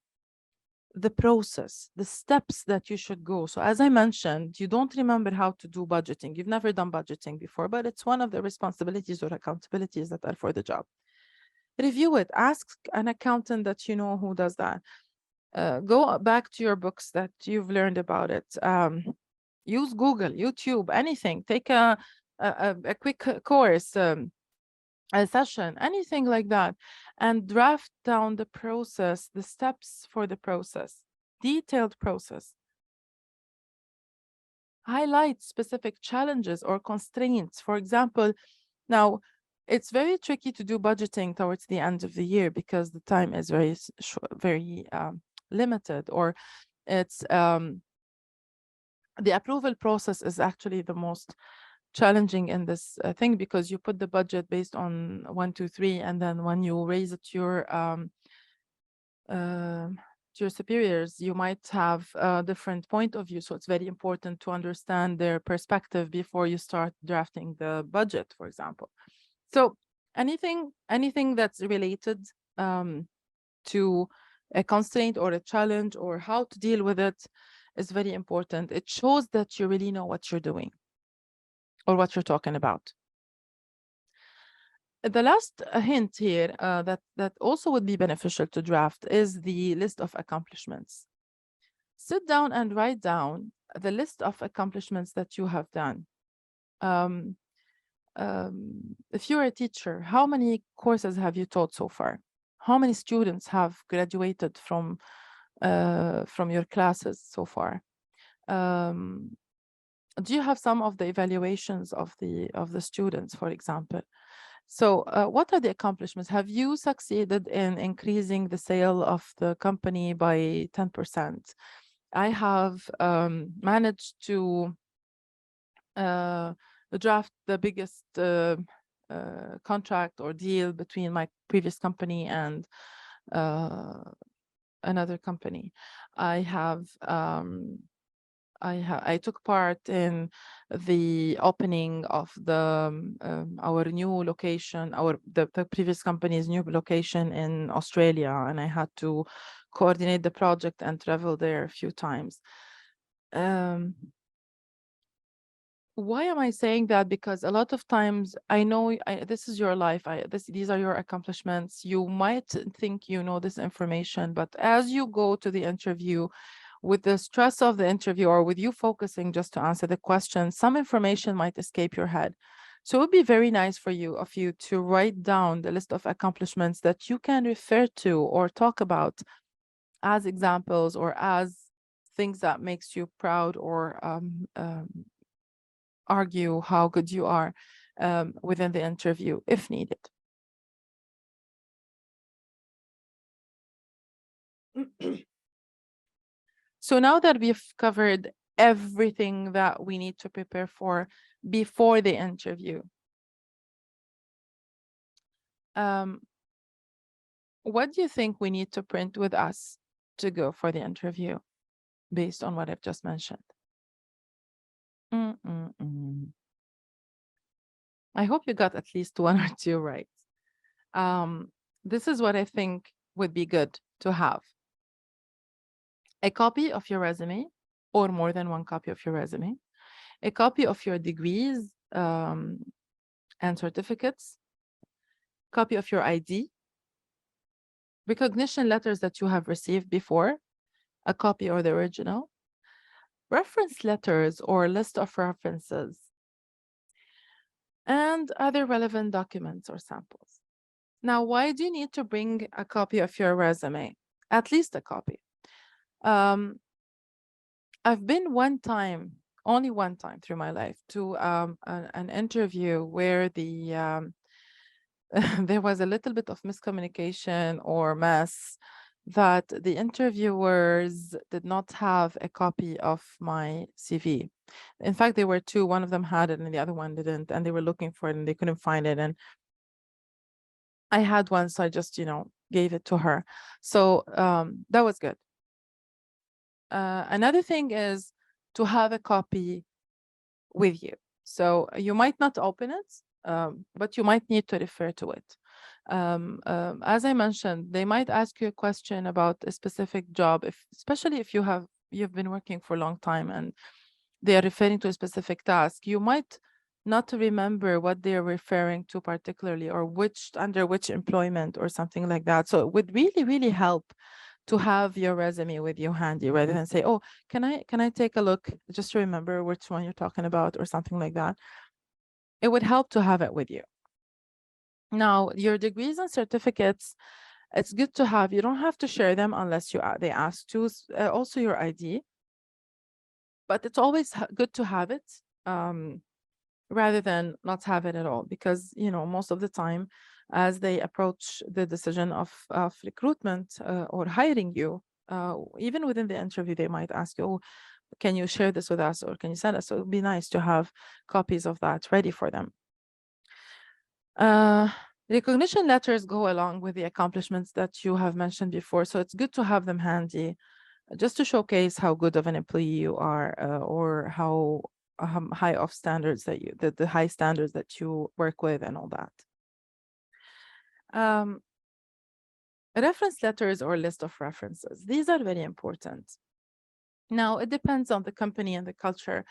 the process, the steps that you should go. So as I mentioned, you don't remember how to do budgeting. You've never done budgeting before, but it's one of the responsibilities or accountabilities that are for the job. Review it. Ask an accountant that you know who does that. Go back to your books that you've learned about it. Use Google, YouTube, anything. Take a quick course, a session, anything like that, and draft down the process, the steps for the process, detailed process. Highlight specific challenges or constraints. For example, now it's very tricky to do budgeting towards the end of the year because the time is very limited, or it's the approval process is actually the most challenging in this thing, because you put the budget based on 1, 2, 3, and then when you raise it to your superiors, you might have a different point of view. So it's very important to understand their perspective before you start drafting the budget, for example. So anything that's related to a constraint or a challenge or how to deal with it is very important. It shows that you really know what you're doing or what you're talking about. The last hint here that also would be beneficial to draft is the list of accomplishments. Sit down and write down the list of accomplishments that you have done. If you're a teacher, how many courses have you taught so far? How many students have graduated from your classes so far? Do you have some of the evaluations of the students, for example? So what are the accomplishments? Have you succeeded in increasing the sale of the company by 10%? I have managed to draft the biggest contract or deal between my previous company and another company. I took part in the opening of our new location, the previous company's new location in Australia, and I had to coordinate the project and travel there a few times. Why am I saying that? Because a lot of times I know this is your life. These are your accomplishments. You might think you know this information, but as you go to the interview, with the stress of the interview or with you focusing just to answer the question, some information might escape your head. So it would be very nice for you to write down the list of accomplishments that you can refer to or talk about as examples or as things that makes you proud or argue how good you are within the interview if needed. So now that we've covered everything that we need to prepare for before the interview, what do you think we need to print with us to go for the interview based on what I've just mentioned? I hope you got at least one or two right. This is what I think would be good to have. A copy of your resume, or more than one copy of your resume, a copy of your degrees and certificates, copy of your ID, recognition letters that you have received before, a copy or the original, reference letters or list of references, and other relevant documents or samples. Now, why do you need to bring a copy of your resume? At least a copy. I've been only one time through my life to an interview where there was a little bit of miscommunication or mess that the interviewers did not have a copy of my CV. In fact, there were two. One of them had it and the other one didn't, and they were looking for it and they couldn't find it. And I had one, so I just, gave it to her. So that was good. Another thing is to have a copy with you. So you might not open it, but you might need to refer to it. As I mentioned, they might ask you a question about a specific job, especially if you've been working for a long time and they are referring to a specific task. You might not remember what they're referring to particularly, or under which employment or something like that. So it would really, really help to have your resume with you handy rather than say, oh, can I take a look just to remember which one you're talking about or something like that. It would help to have it with you. Now, your degrees and certificates, it's good to have. You don't have to share them unless they ask to. Also your ID, but it's always good to have it rather than not have it at all, because most of the time, as they approach the decision of recruitment or hiring you, even within the interview, they might ask you, oh, can you share this with us or can you send us? So it would be nice to have copies of that ready for them. Recognition letters go along with the accomplishments that you have mentioned before, so it's good to have them handy just to showcase how good of an employee you are, or how high of standards that the high standards that you work with and all that. Reference letters or list of references. These are very important. Now, it depends on the company and the culture.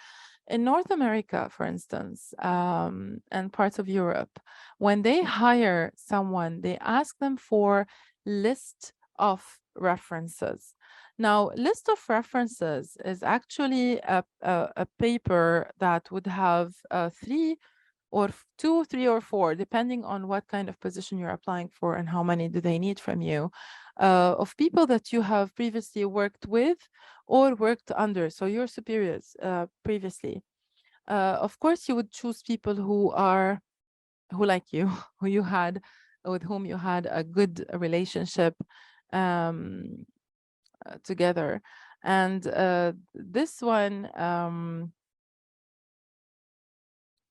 In North America, for instance, and parts of Europe, when they hire someone, they ask them for list of references. Now, list of references is actually a paper that would have two, three, or four, depending on what kind of position you're applying for and how many do they need from you, of people that you have previously worked with or worked under, so your superiors previously. Of course, you would choose people who like you, with whom you had a good relationship together. And this one,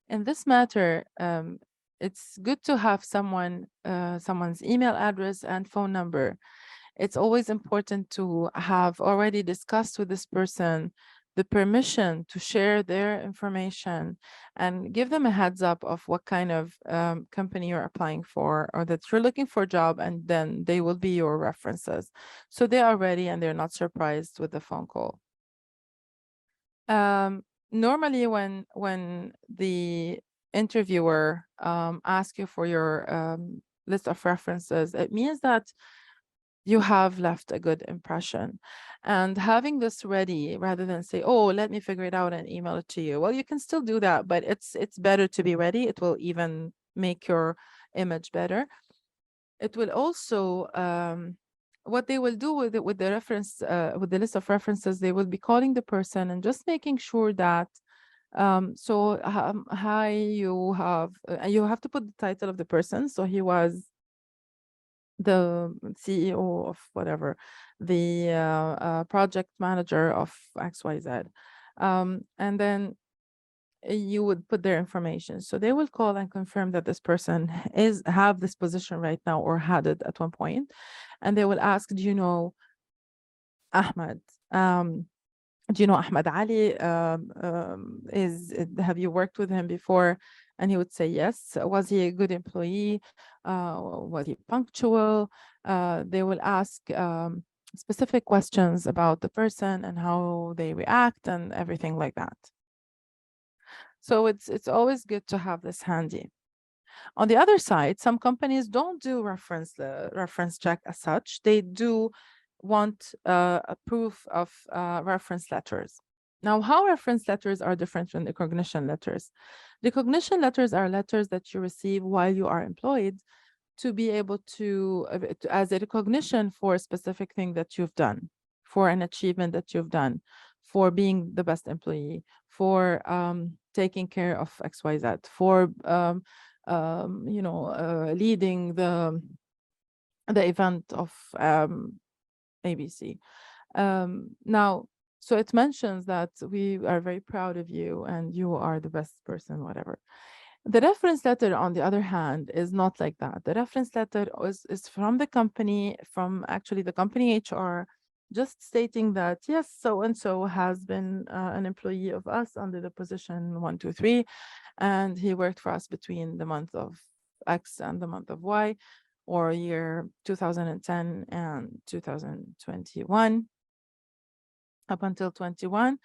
in this matter, it's good to have someone's email address and phone number. It's always important to have already discussed with this person the permission to share their information and give them a heads up of what kind of company you're applying for, or that you're looking for a job, and then they will be your references. So they are ready and they're not surprised with the phone call. Normally when the interviewer asks you for your list of references, it means that you have left a good impression. And having this ready rather than say, oh, let me figure it out and email it to you. Well, you can still do that, but it's better to be ready. It will even make your image better. It will also, what they will do with the list of references, they will be calling the person and just making sure that Hi, you have to put the title of the person. So he was the CEO of whatever, the project manager of XYZ. And then you would put their information. So they will call and confirm that this person have this position right now or had it at one point. And they will ask, do you know Ahmed? Do you know Ahmed Ali? Have you worked with him before? And he would say yes. Was he a good employee? Was he punctual? They will ask specific questions about the person and how they react and everything like that. So it's always good to have this handy. On the other side, some companies don't do reference check as such. They do want a proof of reference letters. Now, how reference letters are different from the recognition letters? The recognition letters are letters that you receive while you are employed to be able to, as a recognition for a specific thing that you've done, for an achievement that you've done, for being the best employee, for taking care of XYZ, for leading the event of ABC. Now, so it mentions that we are very proud of you and you are the best person, whatever. The reference letter, on the other hand, is not like that. The reference letter is from the company, from actually the company HR, just stating that, yes, so and so has been an employee of us under the position 123, and he worked for us between the month of X and the month of Y, or year 2010 and 2021, up until 21.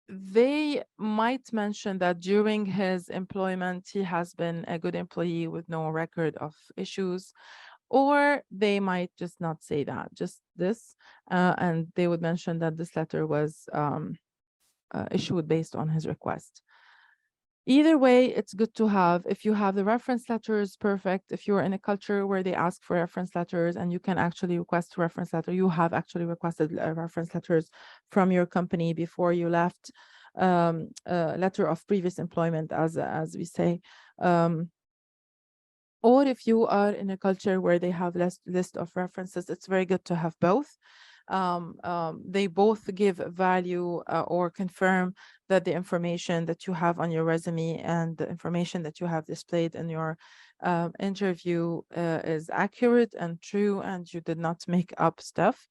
They might mention that during his employment, he has been a good employee with no record of issues, or they might just not say that, just this, and they would mention that this letter was issued based on his request. Either way, it's good to have. If you have the reference letters, perfect. If you're in a culture where they ask for reference letters and you can actually request a reference letter, you have actually requested reference letters from your company before you left, letter of previous employment, as we say. Or if you are in a culture where they have list of references, it's very good to have both. They both give value or confirm that the information that you have on your resume and the information that you have displayed in your interview is accurate and true, and you did not make up stuff.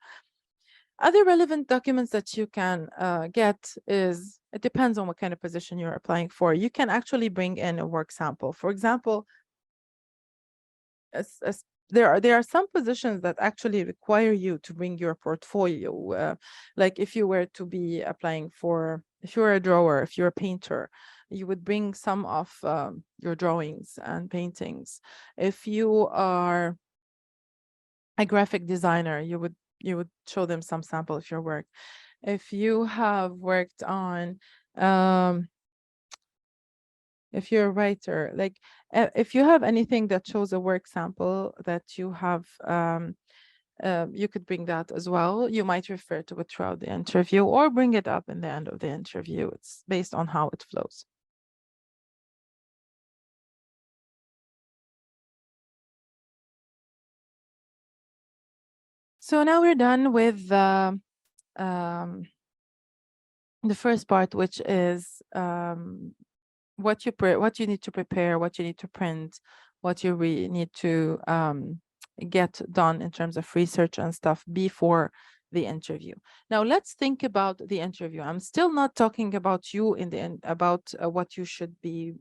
Other relevant documents that you can get is, it depends on what kind of position you're applying for. You can actually bring in a work sample. For example, there are some positions that actually require you to bring your portfolio. Like if you were to be applying for, if you're a drawer, if you're a painter, you would bring some of your drawings and paintings. If you are a graphic designer, you would show them some sample of your work. If you have worked on if you're a writer, like if you have anything that shows a work sample that you have, you could bring that as well. You might refer to it throughout the interview or bring it up in the end of the interview. It's based on how it flows. So now we're done with the first part, which is what you need to prepare, what you need to print, what you really need to get done in terms of research and stuff before the interview. Now let's think about the interview. I'm still not talking about you in the end, about what you should be,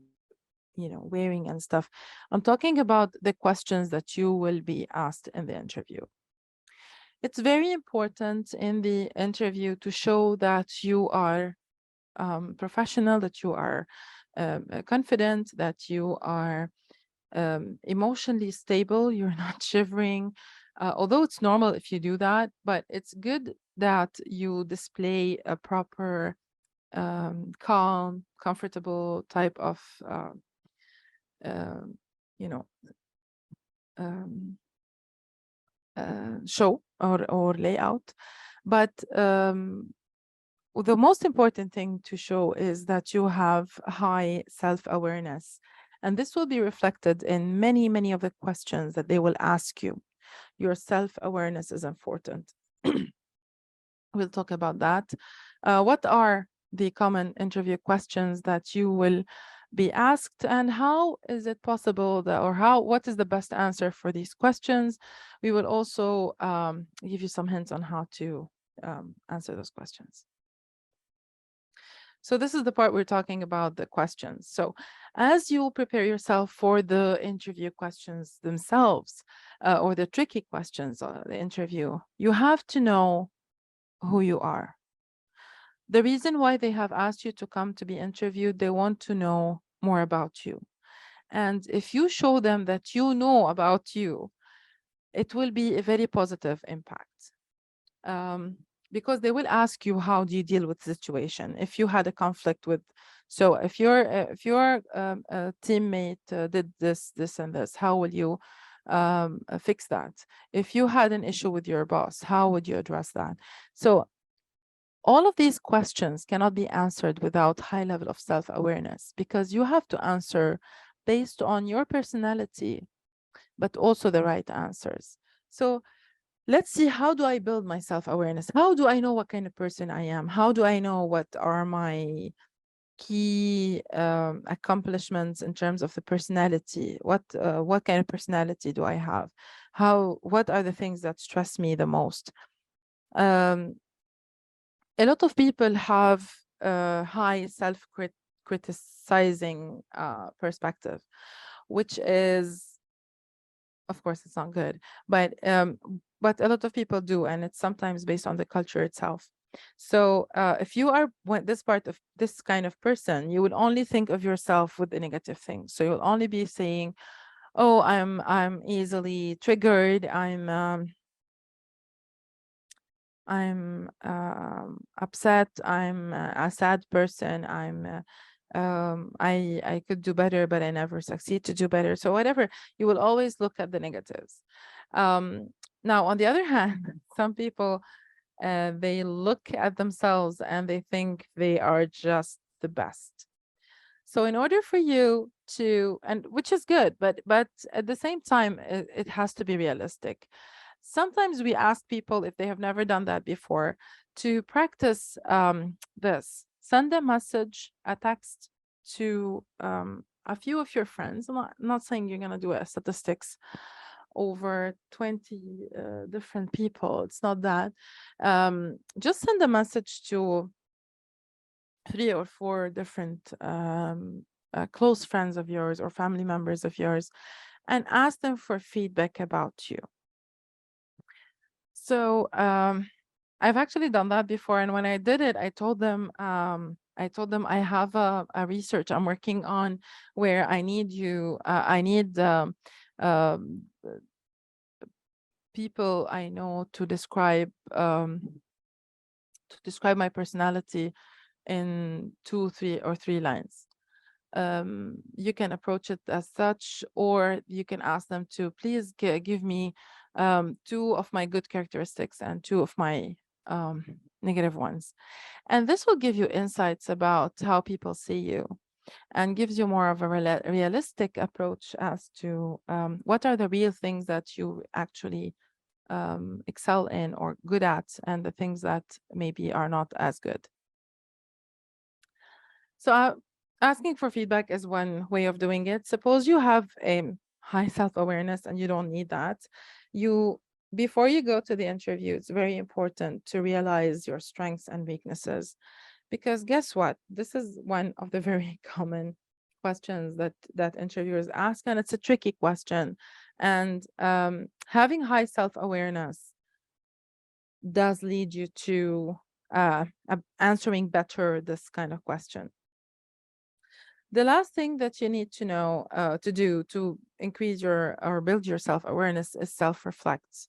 wearing and stuff. I'm talking about the questions that you will be asked in the interview. It's very important in the interview to show that you are professional, that you are confident, that you are emotionally stable, you're not shivering. Although it's normal if you do that, but it's good that you display a proper, calm, comfortable type of, um, you know, um, show or layout. But the most important thing to show is that you have high self-awareness. And this will be reflected in many, many of the questions that they will ask you. Your self-awareness is important. We'll talk about that. What are the common interview questions that you will be asked, and how is it possible that, or what is the best answer for these questions? We will also give you some hints on how to answer those questions. So this is the part we're talking about, the questions. So as you prepare yourself for the interview questions themselves, or the tricky questions of the interview, you have to know who you are. The reason why they have asked you to come to be interviewed, they want to know more about you. And if you show them that you know about you, it will be a very positive impact. Because they will ask you, how do you deal with the situation? If you had a conflict with, so if your teammate did this, and this, how will you fix that? If you had an issue with your boss, how would you address that? So all of these questions cannot be answered without high level of self-awareness, because you have to answer based on your personality, but also the right answers. So let's see, how do I build my self-awareness? How do I know what kind of person I am? How do I know what are my key accomplishments in terms of the personality? What kind of personality do I have? What are the things that stress me the most? A lot of people have a high self-criticizing perspective, which is, of course, it's not good, but a lot of people do, and it's sometimes based on the culture itself. So if you are this part of this kind of person, you will only think of yourself with the negative things. So you'll only be saying, oh, I'm easily triggered, I'm upset, I'm a sad person, I could do better, but I never succeed to do better. So whatever, you will always look at the negatives. Now, on the other hand, some people, they look at themselves and they think they are just the best. So in order for you to, and which is good, but at the same time, it has to be realistic. Sometimes we ask people, if they have never done that before, to practice this. Send a message, a text to a few of your friends. I'm not saying you're going to do a statistics over 20 different people. It's not that. Just send a message to 3 or 4 different close friends of yours or family members of yours, and ask them for feedback about you. So I've actually done that before, and when I did it, I told them I have a research I'm working on where I need people I know to describe my personality in 2, 3, or 3 lines. You can approach it as such, or you can ask them to please give me 2 of my good characteristics and 2 of my negative ones. And this will give you insights about how people see you, and gives you more of a realistic approach as to what are the real things that you actually excel in or good at, and the things that maybe are not as good. So asking for feedback is one way of doing it. Suppose you have a high self-awareness and you don't need that. Before you go to the interview, it's very important to realize your strengths and weaknesses, because guess what? This is one of the very common questions that interviewers ask, and it's a tricky question. And having high self-awareness does lead you to answering better this kind of question. The last thing that you need to know to do to increase your or build your self-awareness is self-reflect.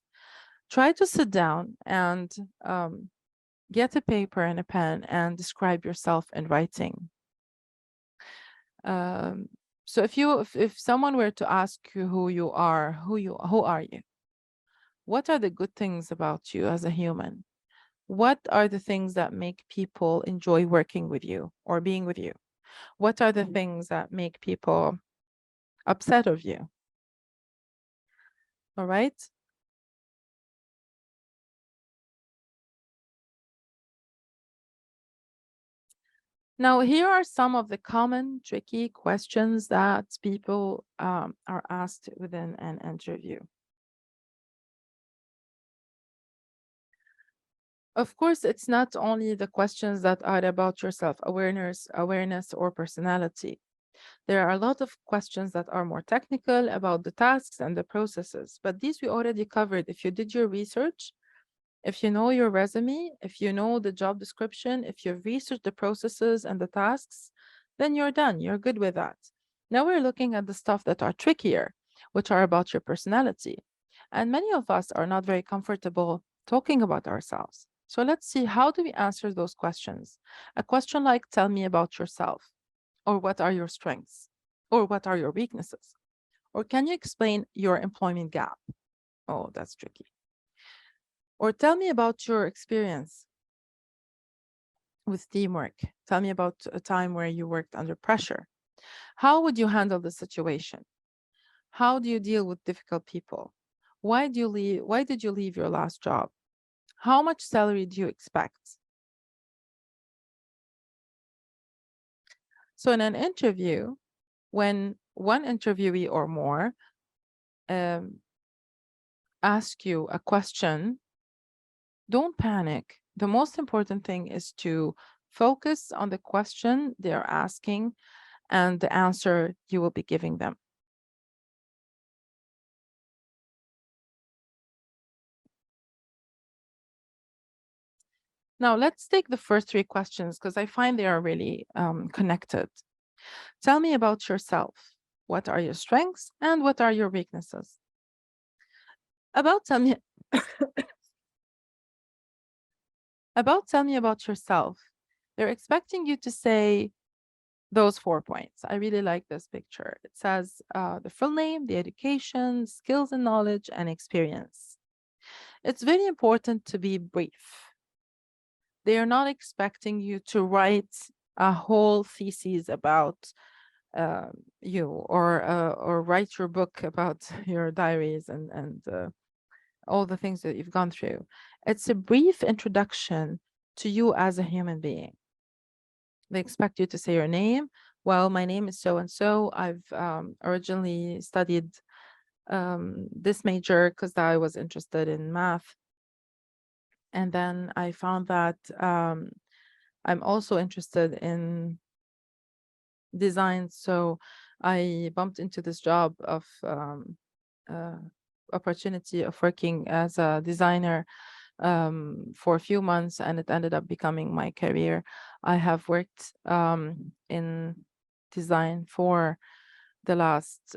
Try to sit down and get a paper and a pen and describe yourself in writing. So if someone were to ask you who you are, who are you? What are the good things about you as a human? What are the things that make people enjoy working with you or being with you? What are the things that make people upset of you? All right. Now, here are some of the common tricky questions that people are asked within an interview. Of course, it's not only the questions that are about your self-awareness or personality. There are a lot of questions that are more technical about the tasks and the processes, but these we already covered. If you did your research, if you know your resume, if you know the job description, if you've researched the processes and the tasks, then you're done. You're good with that. Now we're looking at the stuff that are trickier, which are about your personality. And many of us are not very comfortable talking about ourselves. So let's see, how do we answer those questions? A question like, tell me about yourself, or what are your strengths, or what are your weaknesses? Or can you explain your employment gap? Oh, that's tricky. Or tell me about your experience with teamwork. Tell me about a time where you worked under pressure. How would you handle the situation? How do you deal with difficult people? Why did you leave your last job? How much salary do you expect? So in an interview, when one interviewee or more um, ask you a question, don't panic. The most important thing is to focus on the question they're asking and the answer you will be giving them. Now, let's take the first three questions because I find they are really connected. Tell me about yourself. What are your strengths and what are your weaknesses? Tell me tell me about yourself. They're expecting you to say those 4 points. I really like this picture. It says the full name, the education, skills and knowledge, and experience. It's very important to be brief. They are not expecting you to write a whole thesis about you or write your book about your diaries and all the things that you've gone through. It's a brief introduction to you as a human being. They expect you to say your name. Well, my name is so and so. I've originally studied this major because I was interested in math. And then I found that I'm also interested in design. So I bumped into this job of opportunity of working as a designer for a few months, and it ended up becoming my career. I have worked in design for the last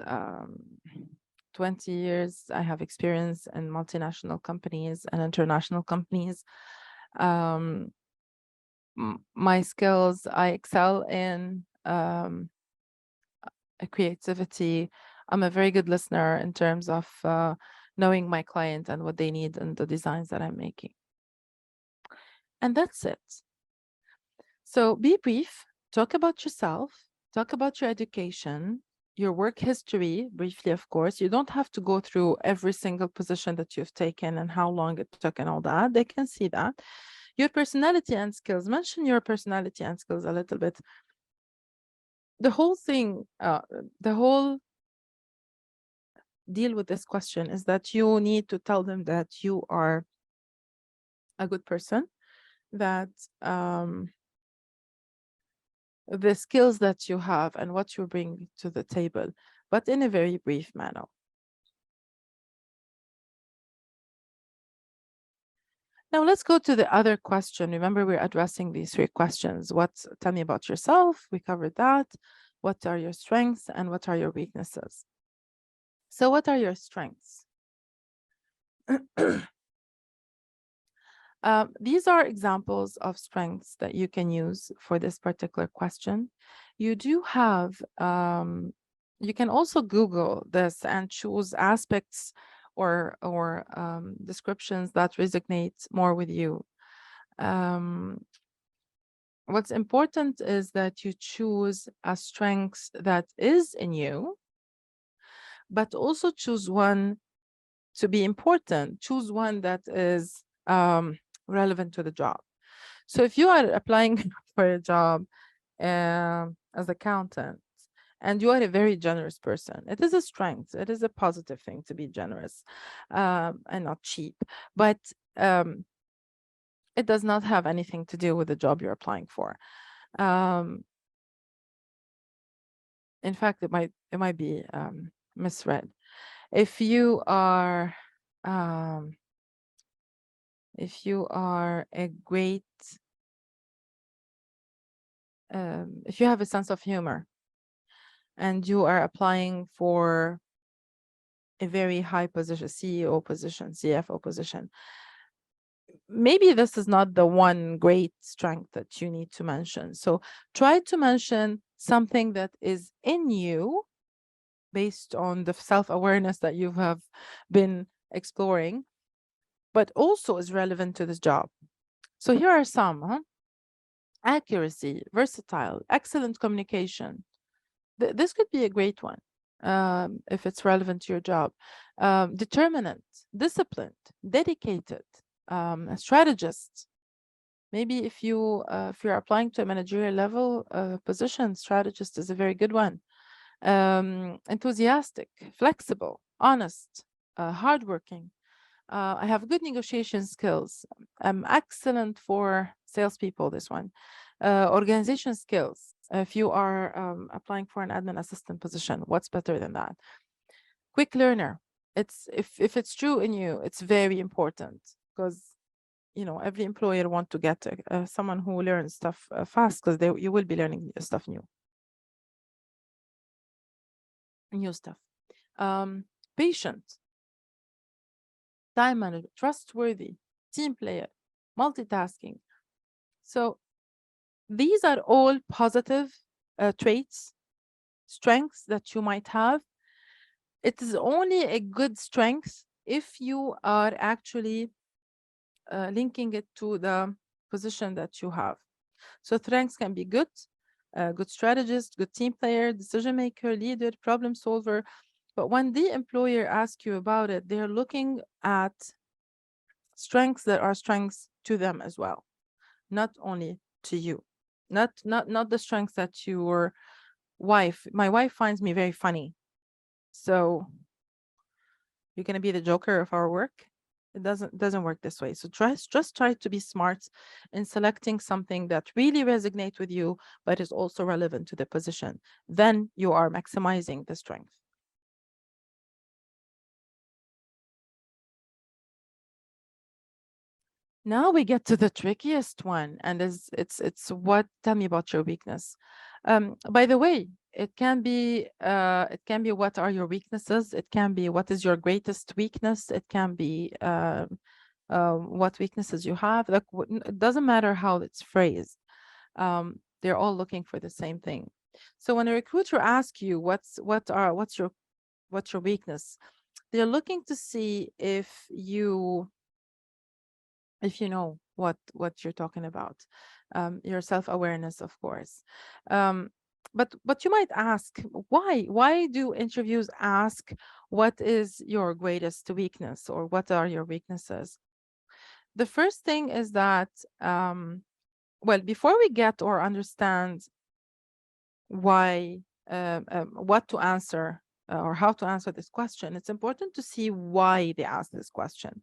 20 years. I have experience in multinational companies and international companies. My skills, I excel in creativity. I'm a very good listener in terms of knowing my client and what they need and the designs that I'm making. And that's it. So be brief, talk about yourself, talk about your education, your work history, briefly, of course. You don't have to go through every single position that you've taken and how long it took and all that. They can see that. Your personality and skills, mention your personality and skills a little bit. The whole thing, the whole deal with this question is that you need to tell them that you are a good person, that the skills that you have and what you bring to the table, but in a very brief manner. Now let's go to the other question. Remember, we're addressing these three questions. Tell me about yourself. We covered that. What are your strengths and what are your weaknesses? So what are your strengths? These are examples of strengths that you can use for this particular question. You do have, you can also Google this and choose aspects or descriptions that resonate more with you. What's important is that you choose a strength that is in you, but also choose one to be important. Choose one that is relevant to the job. So if you are applying for a job as accountant, and you are a very generous person, it is a strength. It is a positive thing to be generous and not cheap. But it does not have anything to do with the job you're applying for. In fact, it might be misread. If you are a great if you have a sense of humor and you are applying for a very high position, CEO position, CFO position, maybe this is not the one great strength that you need to mention. So try to mention something that is in you based on the self-awareness that you have been exploring, but also is relevant to this job. So here are some: accuracy, versatile, excellent communication. This could be a great one if it's relevant to your job. Determinant, disciplined, dedicated, a strategist. Maybe if you're applying to a managerial level position, strategist is a very good one. Enthusiastic, flexible, honest, hardworking. I have good negotiation skills. I'm excellent for salespeople, this one. Organization skills. If you are applying for an admin assistant position, what's better than that? Quick learner. It's if it's true in you, it's very important, because every employer want to get someone who learns stuff fast, because you will be learning stuff new stuff. Patient, time manager, trustworthy, team player, multitasking. So these are all positive traits, strengths that you might have. It is only a good strength if you are actually linking it to the position that you have. So strengths can be good, good strategist, good team player, decision maker, leader, problem solver. But when the employer asks you about it, they're looking at strengths that are strengths to them as well, not only to you. Not the strengths that your wife. My wife finds me very funny, so you're gonna be the joker of our work. It doesn't work this way. So just try to be smart in selecting something that really resonates with you, but is also relevant to the position. Then you are maximizing the strength. Now we get to the trickiest one, and it's what, tell me about your weakness. By the way, it can be what are your weaknesses. It can be what is your greatest weakness. It can be what weaknesses you have. Like, it doesn't matter how it's phrased. They're all looking for the same thing. So when a recruiter asks you what's your weakness, they're looking to see if you know what you're talking about. Your self-awareness, of course. But you might ask, why do interviews ask what is your greatest weakness, or what are your weaknesses? The first thing is that well, before we get or understand why what to answer or how to answer this question, it's important to see why they ask this question.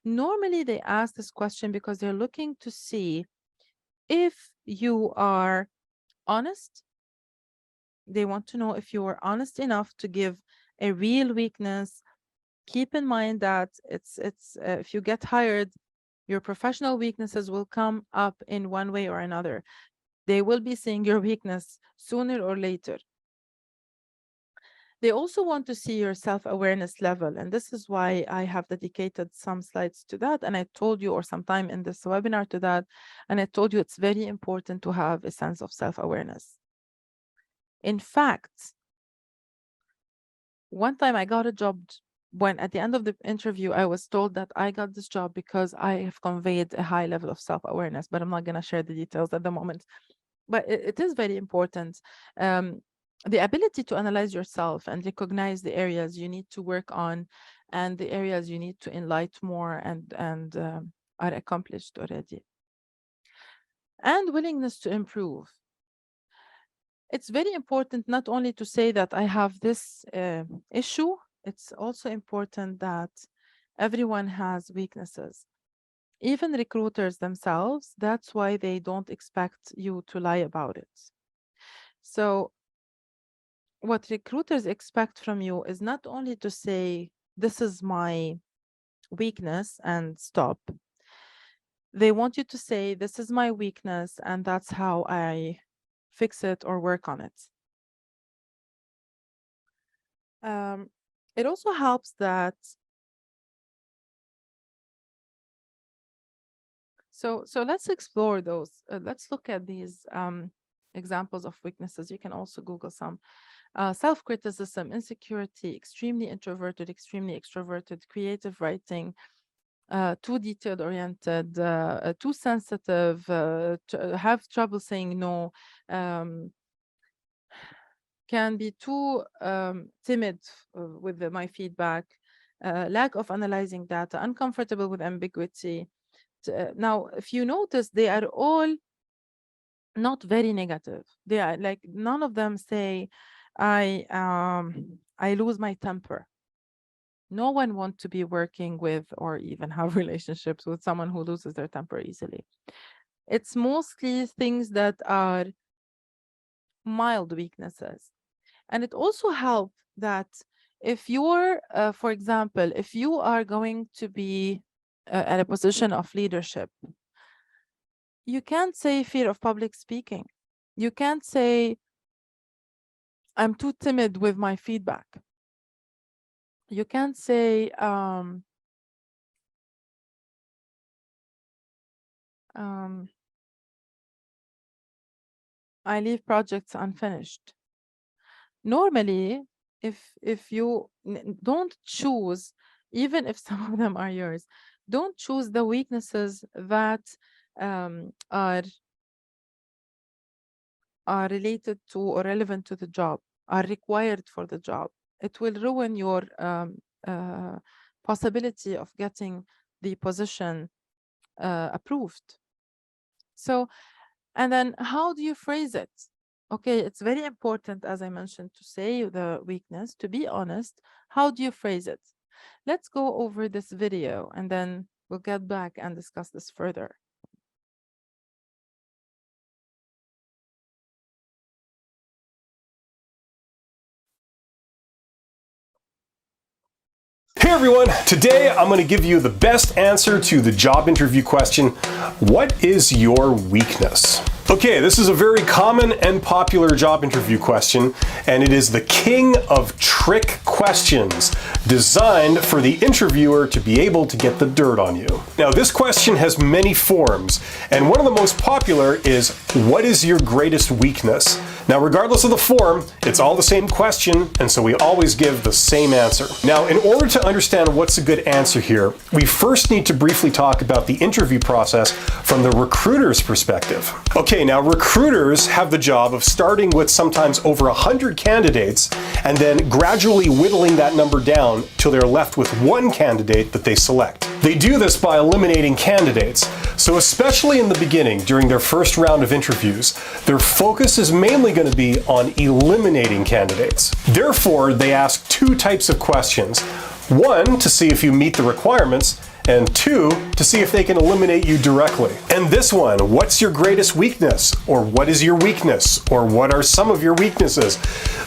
Normally, they ask this question because they're looking to see if you are honest. They want to know if you are honest enough to give a real weakness. Keep in mind that it's if you get hired, your professional weaknesses will come up in one way or another. They will be seeing your weakness sooner or later. They also want to see your self-awareness level. And this is why I have dedicated some slides to that. And I told you, or sometime in this webinar, to that. And I told you it's very important to have a sense of self-awareness. In fact, one time I got a job when at the end of the interview, I was told that I got this job because I have conveyed a high level of self-awareness, but I'm not going to share the details at the moment. But it is very important. The ability to analyze yourself and recognize the areas you need to work on and the areas you need to enlighten more and are accomplished already. And willingness to improve. It's very important not only to say that I have this issue, it's also important that everyone has weaknesses. Even recruiters themselves, that's why they don't expect you to lie about it. So what recruiters expect from you is not only to say, this is my weakness and stop. They want you to say, this is my weakness and that's how I fix it or work on it. It also helps that so let's explore those. Let's look at these examples of weaknesses. You can also Google some. Self-criticism, insecurity, extremely introverted, extremely extroverted, creative writing, too detail-oriented, too sensitive, have trouble saying no, can be too timid with my feedback, lack of analyzing data, uncomfortable with ambiguity. Now, if you notice, they are all not very negative. They are like, none of them say, I lose my temper. No one wants to be working with or even have relationships with someone who loses their temper easily. It's mostly things that are mild weaknesses. And it also helps that if you're, for example, if you are going to be at a position of leadership, you can't say fear of public speaking. You can't say, I'm too timid with my feedback. You can't say, I leave projects unfinished. Normally, if you don't choose, even if some of them are yours, don't choose the weaknesses that are related to or relevant to the job, are required for the job. It will ruin your possibility of getting the position approved. So, and then how do you phrase it? Okay, it's very important, as I mentioned, to say the weakness, to be honest. How do you phrase it? Let's go over this video and then we'll get back and discuss this further. Hey everyone, today I'm going to give you the best answer to the job interview question, what is your weakness? Okay, this is a very common and popular job interview question, and it is the king of trick questions, designed for the interviewer to be able to get the dirt on you. Now, this question has many forms, and one of the most popular is, what is your greatest weakness? Now, regardless of the form, it's all the same question, and so we always give the same answer. Now, in order to understand what's a good answer here, we first need to briefly talk about the interview process from the recruiter's perspective. Okay, now recruiters have the job of starting with sometimes over 100 candidates and then gradually whittling that number down till they're left with one candidate that they select. They do this by eliminating candidates. So especially in the beginning, during their first round of interviews, their focus is mainly going to be on eliminating candidates. Therefore, they ask two types of questions. One, to see if you meet the requirements, and two, to see if they can eliminate you directly. And this one, what's your greatest weakness? Or what is your weakness? Or what are some of your weaknesses?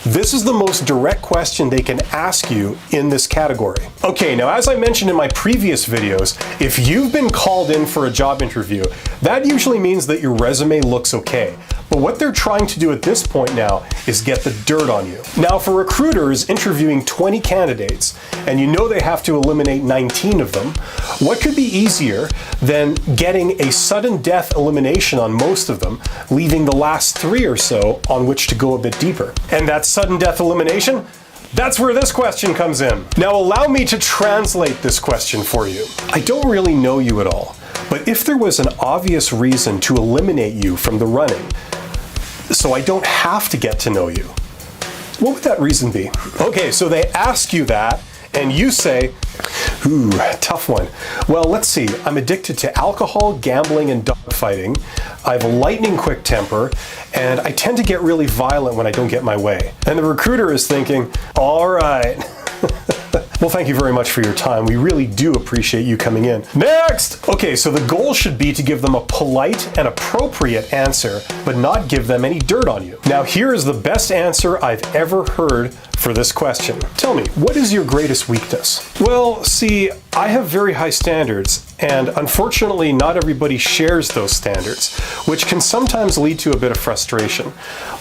This is the most direct question they can ask you in this category. Okay, now as I mentioned in my previous videos, if you've been called in for a job interview, that usually means that your resume looks okay. But what they're trying to do at this point now is get the dirt on you. Now, for recruiters interviewing 20 candidates, and you know they have to eliminate 19 of them, what could be easier than getting a sudden death elimination on most of them, leaving the last 3 or so on which to go a bit deeper? And that sudden death elimination? That's where this question comes in. Now allow me to translate this question for you. I don't really know you at all, but if there was an obvious reason to eliminate you from the running, so I don't have to get to know you, what would that reason be? Okay, so they ask you that, and you say, ooh, tough one. Well, let's see. I'm addicted to alcohol, gambling, and dogfighting. I have a lightning quick temper, and I tend to get really violent when I don't get my way. And the recruiter is thinking, all right. Well, thank you very much for your time. We really do appreciate you coming in. Next! Okay, so the goal should be to give them a polite and appropriate answer, but not give them any dirt on you. Now, here is the best answer I've ever heard for this question. Tell me, what is your greatest weakness? Well, see, I have very high standards, and unfortunately, not everybody shares those standards, which can sometimes lead to a bit of frustration.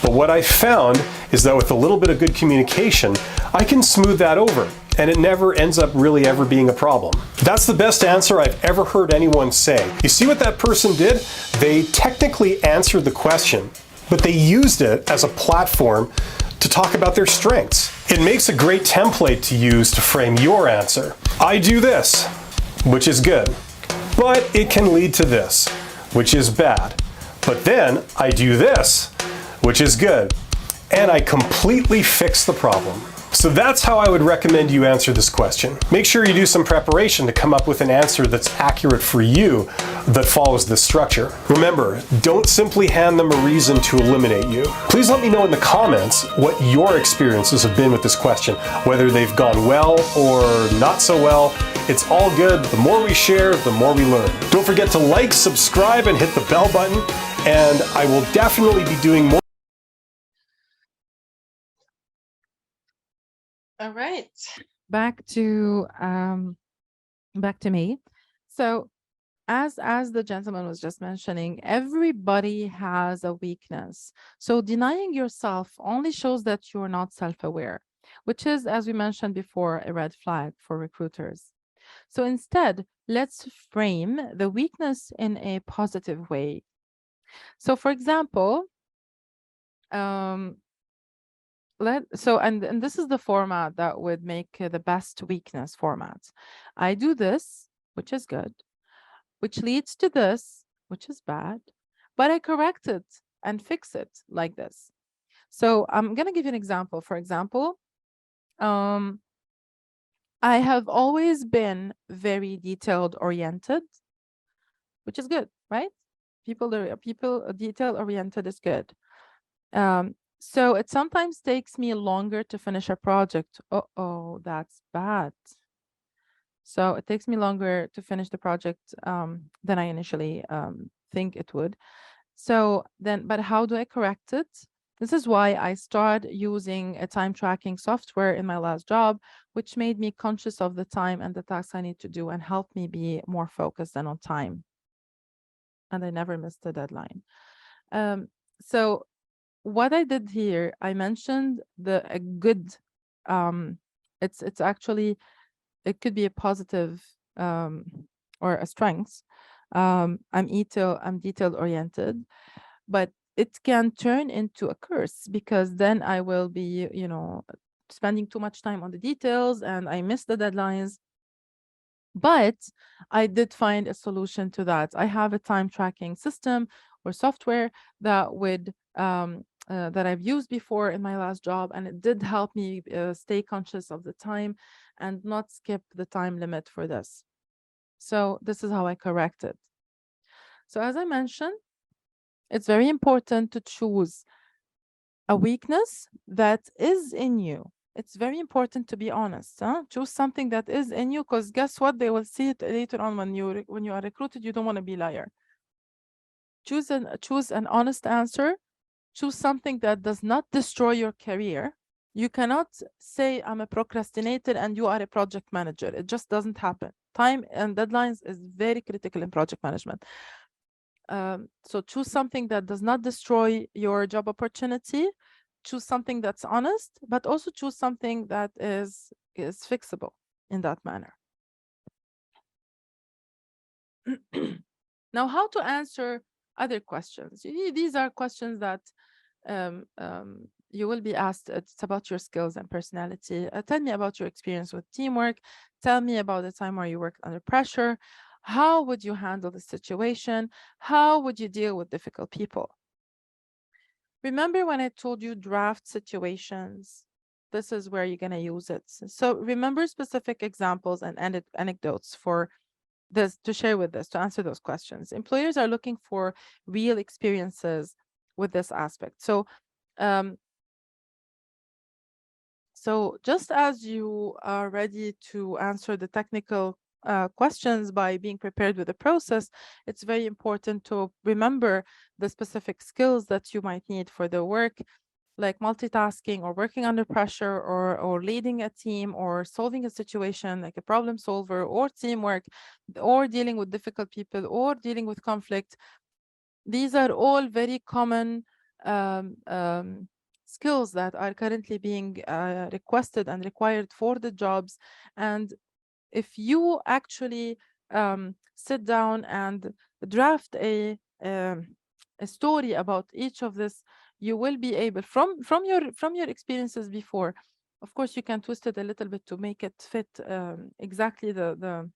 But what I've found is that with a little bit of good communication, I can smooth that over, and it never ends up really ever being a problem. That's the best answer I've ever heard anyone say. You see what that person did? They technically answered the question, but they used it as a platform to talk about their strengths. It makes a great template to use to frame your answer. I do this, which is good, but it can lead to this, which is bad. But then I do this, which is good, and I completely fix the problem. So that's how I would recommend you answer this question. Make sure you do some preparation to come up with an answer that's accurate for you that follows this structure. Remember, don't simply hand them a reason to eliminate you. Please let me know in the comments what your experiences have been with this question, whether they've gone well or not so well. It's all good. The more we share, the more we learn. Don't forget to like, subscribe, and hit the bell button, and I will definitely be doing more. All right. Back to me. So as the gentleman was just mentioning, everybody has a weakness. So denying yourself only shows that you're not self-aware, which is, as we mentioned before, a red flag for recruiters. So instead, let's frame the weakness in a positive way. So for example, and this is the format that would make the best weakness format. I do this, which is good, which leads to this, which is bad, but I correct it and fix it like this. So I'm going to give you an example. For example, I have always been very detailed oriented, which is good, right? People detail oriented is good. So it sometimes takes me longer to finish a project. Oh, that's bad. So it takes me longer to finish the project than I initially think it would. So then, but how do I correct it? This is why I started using a time tracking software in my last job, which made me conscious of the time and the tasks I need to do and helped me be more focused and on time. And I never missed a deadline. So what I did here, I mentioned a good, it's actually, it could be a positive or a strength. I'm detail oriented, but it can turn into a curse because then I will be, spending too much time on the details and I miss the deadlines. But I did find a solution to that. I have a time tracking system or software that would that I've used before in my last job, and it did help me stay conscious of the time and not skip the time limit for this. So this is how I correct it. So as I mentioned, it's very important to choose a weakness that is in you. It's very important to be honest. Choose something that is in you, because guess what? They will see it later on when you are recruited. You don't want to be a liar. Choose an honest answer. Choose something that does not destroy your career. You cannot say I'm a procrastinator and you are a project manager. It just doesn't happen. Time and deadlines is very critical in project management. So choose something that does not destroy your job opportunity. Choose something that's honest, but also choose something that is fixable in that manner. Now, how to answer other questions? These are questions that you will be asked, it's about your skills and personality. Tell me about your experience with teamwork. Tell me about the time where you worked under pressure. How would you handle the situation? How would you deal with difficult people? Remember when I told you draft situations? This is where you're going to use it. So remember specific examples and anecdotes for this to share with this, to answer those questions. Employers are looking for real experiences with this aspect. So just as you are ready to answer the technical questions by being prepared with the process, it's very important to remember the specific skills that you might need for the work, like multitasking or working under pressure or leading a team or solving a situation like a problem solver or teamwork or dealing with difficult people or dealing with conflict. These are all very common skills that are currently being requested and required for the jobs. And if you actually sit down and draft a story about each of this, you will be able from your experiences before. Of course, you can twist it a little bit to make it fit exactly the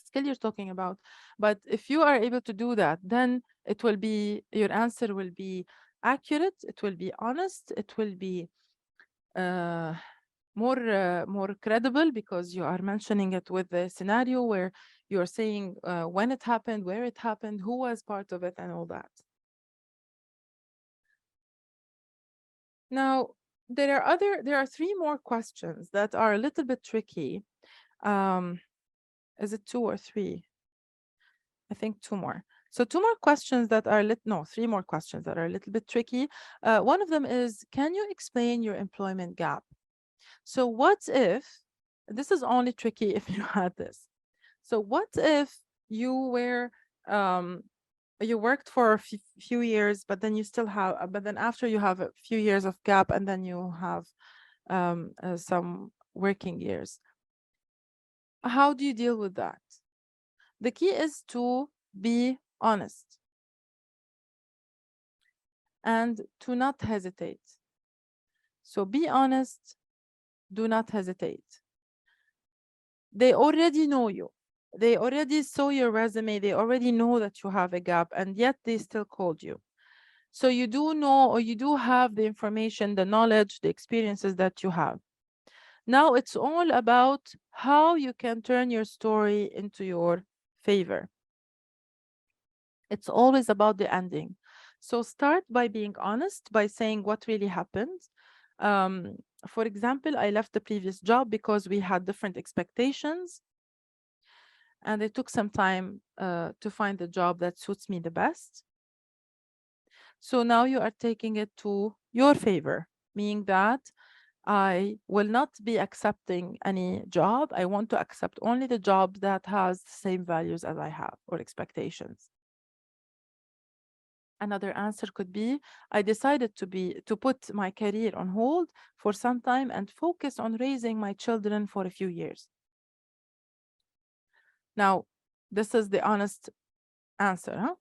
skill you're talking about. But if you are able to do that, then it will be, your answer will be accurate, it will be honest, it will be more credible, because you are mentioning it with the scenario where you're saying when it happened, where it happened, who was part of it, and all that. Now, there are three more questions that are a little bit tricky. Is it two or three? I think two more. So two more questions that are three more questions that are a little bit tricky. One of them is, can you explain your employment gap? So what if, this is only tricky if you had this. So what if you were, you worked for a few years, but then you still have, but then after you have a few years of gap and then you have some working years. How do you deal with that? The key is to be honest and to not hesitate. So be honest, do not hesitate. They already know you. They already saw your resume. They already know that you have a gap, and yet they still called you. So you do know, or you do have the information, the knowledge, the experiences that you have. Now it's all about how you can turn your story into your favor. It's always about the ending. So start by being honest, by saying what really happened. For example, I left the previous job because we had different expectations, and it took some time to find the job that suits me the best. So now you are taking it to your favor, meaning that I will not be accepting any job. I want to accept only the job that has the same values as I have or expectations. Another answer could be, I decided to put my career on hold for some time and focus on raising my children for a few years. Now, this is the honest answer. Huh?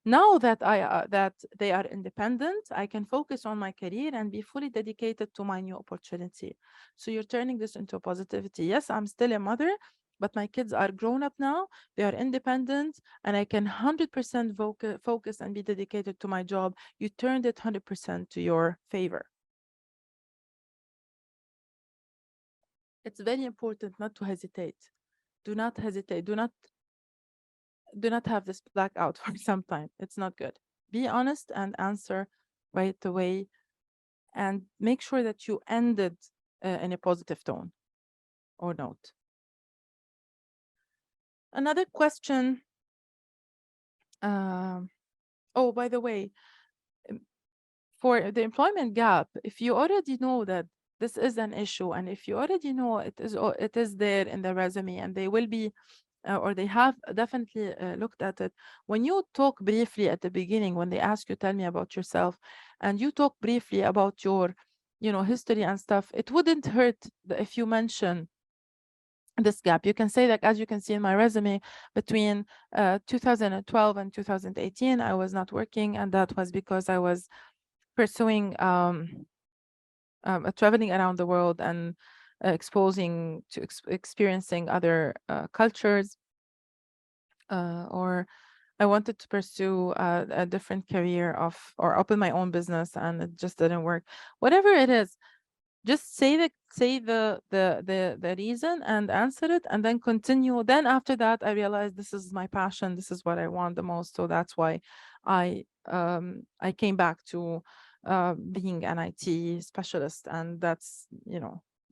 Now that that they are independent, I can focus on my career and be fully dedicated to my new opportunity. So you're turning this into positivity. Yes, I'm still a mother, but my kids are grown up now. They are independent, and I can 100% focus and be dedicated to my job. You turned it 100% to your favor. It's very important not to hesitate. Do not hesitate. Do not have this blackout for some time. It's not good. Be honest and answer right away, and make sure that you ended in a positive tone or note. Another question. Oh, by the way, for the employment gap, if you already know that this is an issue, and if you already know it is there in the resume, and they will be or they have definitely looked at it. When you talk briefly at the beginning, when they ask you, tell me about yourself, and you talk briefly about your, history and stuff, it wouldn't hurt if you mention this gap. You can say that, as you can see in my resume, between 2012 and 2018, I was not working, and that was because I was pursuing traveling around the world and experiencing other cultures, or I wanted to pursue a different career or open my own business and it just didn't work. Whatever it is, just say the reason and answer it and then continue. Then after that, I realized this is my passion. This is what I want the most. So that's why I came back to being an IT specialist, and that's,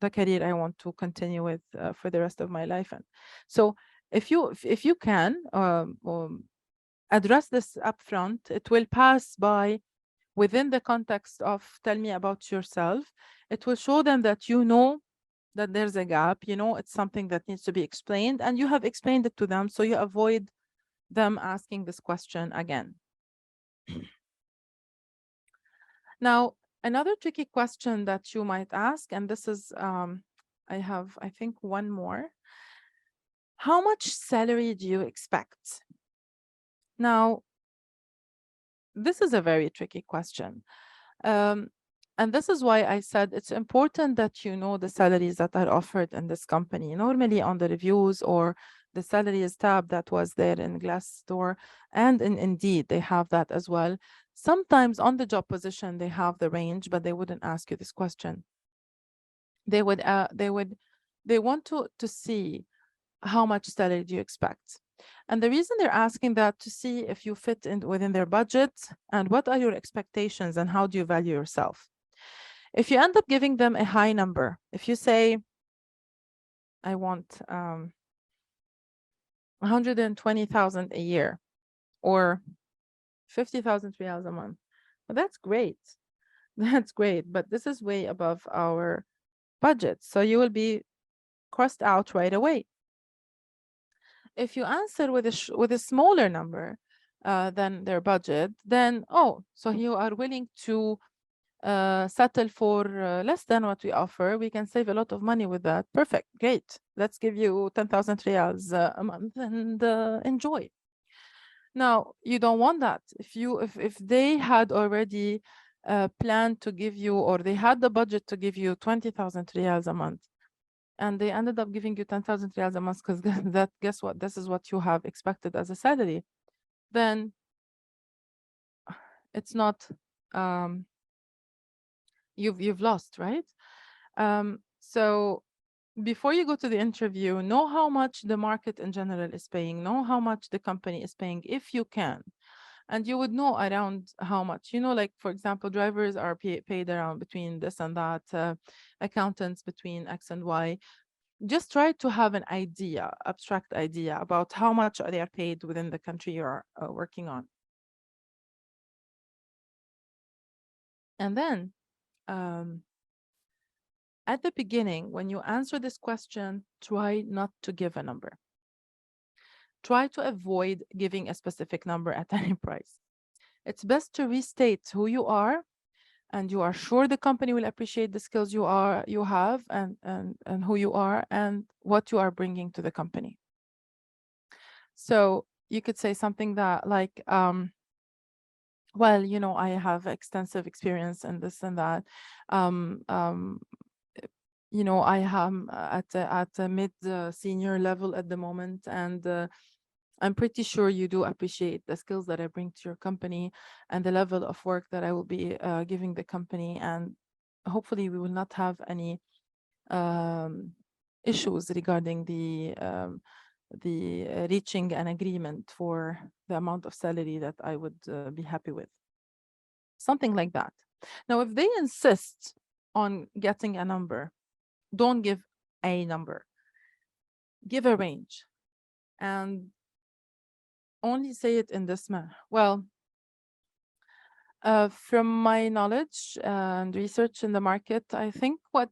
the career I want to continue with for the rest of my life. And so if you can address this upfront, it will pass by within the context of tell me about yourself. It will show them that that there's a gap, it's something that needs to be explained, and you have explained it to them, so you avoid them asking this question again. Now, another tricky question that you might ask, and this is, I think one more. How much salary do you expect? Now, this is a very tricky question. And this is why I said it's important that you know the salaries that are offered in this company. Normally on the reviews or the salaries tab that was there in Glassdoor and in Indeed, they have that as well. Sometimes on the job position, they have the range, but they wouldn't ask you this question. They want to see how much salary do you expect. And the reason they're asking that to see if you fit in within their budget and what are your expectations and how do you value yourself. If you end up giving them a high number, if you say, I want 120,000 a year or 50,000 riyals a month, well, that's great. That's great, but this is way above our budget. So you will be crossed out right away. If you answer with a smaller number than their budget, then, so you are willing to settle for less than what we offer. We can save a lot of money with that. Perfect, great. Let's give you 10,000 riyals a month and enjoy. Now, you don't want that. If they had already planned to give you, or they had the budget to give you 20,000 riyals a month, and they ended up giving you 10,000 riyals a month because guess what? This is what you have expected as a salary. Then it's not, you've lost, right? So before you go to the interview, know how much the market in general is paying, know how much the company is paying if you can. And you would know around how much, like, for example, drivers are paid around between this and that, accountants between X and Y. Just try to have an idea, abstract idea about how much they are paid within the country you're working on. And then at the beginning, when you answer this question, try not to give a number. Try to avoid giving a specific number at any price. It's best to restate who you are, and you are sure the company will appreciate the skills you have and who you are and what you are bringing to the company. So you could say something that like, well, I have extensive experience in this and that. I am at a mid senior level at the moment, and I'm pretty sure you do appreciate the skills that I bring to your company and the level of work that I will be giving the company. And hopefully we will not have any issues regarding the reaching an agreement for the amount of salary that I would be happy with. Something like that. Now, if they insist on getting a number, don't give a number. Give a range. And only say it in this manner. Well, from my knowledge and research in the market, I think what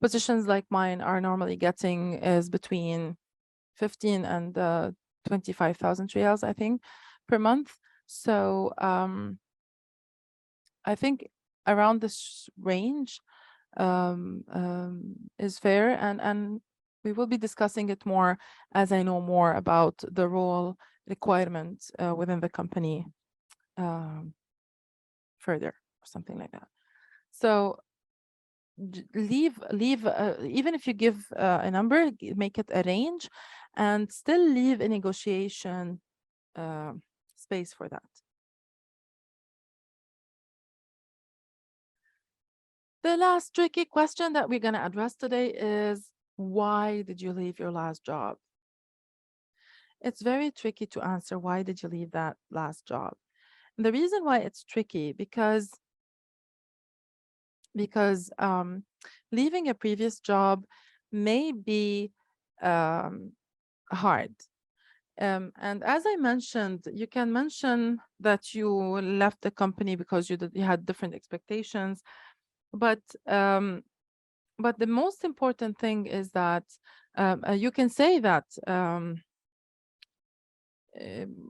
positions like mine are normally getting is between 15 and 25,000 riyals, I think, per month. So I think around this range is fair, and we will be discussing it more as I know more about the role requirements within the company further, or something like that. So leave even if you give a number, make it a range, and still leave a negotiation space for that. The last tricky question that we're going to address today is, why did you leave your last job? It's very tricky to answer, why did you leave that last job? And the reason why it's tricky, because leaving a previous job may be hard. And as I mentioned, you can mention that you left the company because you had different expectations, but the most important thing is that you can say that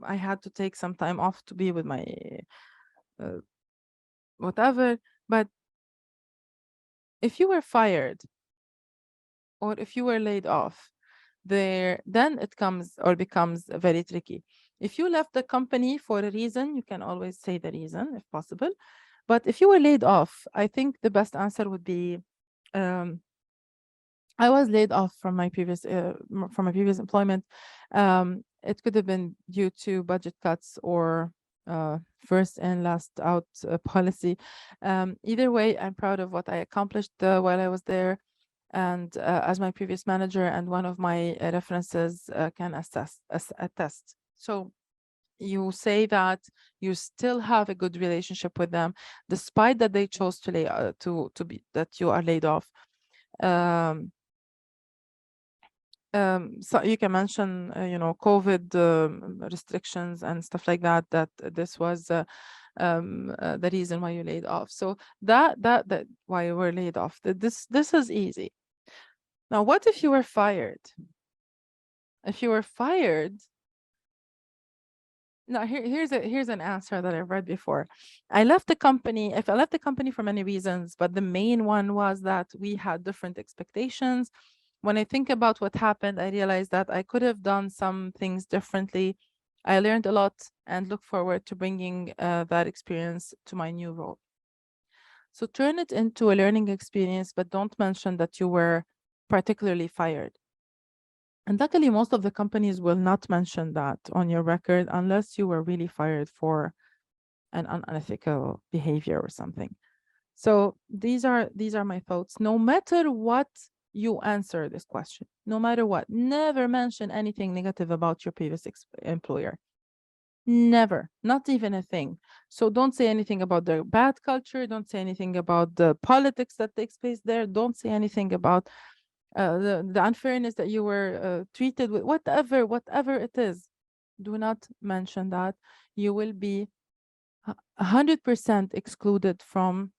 I had to take some time off to be with my whatever. But if you were fired or if you were laid off, then it becomes very tricky. If you left the company for a reason, you can always say the reason if possible. But if you were laid off, I think the best answer would be, I was laid off from my previous employment. It could have been due to budget cuts or first in, last out policy. Either way, I'm proud of what I accomplished while I was there. And as my previous manager and one of my references can attest. So you say that you still have a good relationship with them, despite that they chose to that you are laid off. So you can mention, COVID restrictions and stuff like that, that this was the reason why you laid off. So that why you were laid off. This is easy. Now, what if you were fired? If you were fired, now here's an answer that I've read before. I left the company. If I left the company for many reasons, but the main one was that we had different expectations. When I think about what happened, I realized that I could have done some things differently. I learned a lot and look forward to bringing that experience to my new role. So turn it into a learning experience, but don't mention that you were particularly fired. And luckily, most of the companies will not mention that on your record unless you were really fired for an unethical behavior or something. So these are my thoughts. No matter what you answer this question, no matter what, never mention anything negative about your previous employer. Never, not even a thing. So don't say anything about the bad culture. Don't say anything about the politics that takes place there. Don't say anything about the unfairness that you were treated with, whatever it is. Do not mention that. You will be 100% excluded from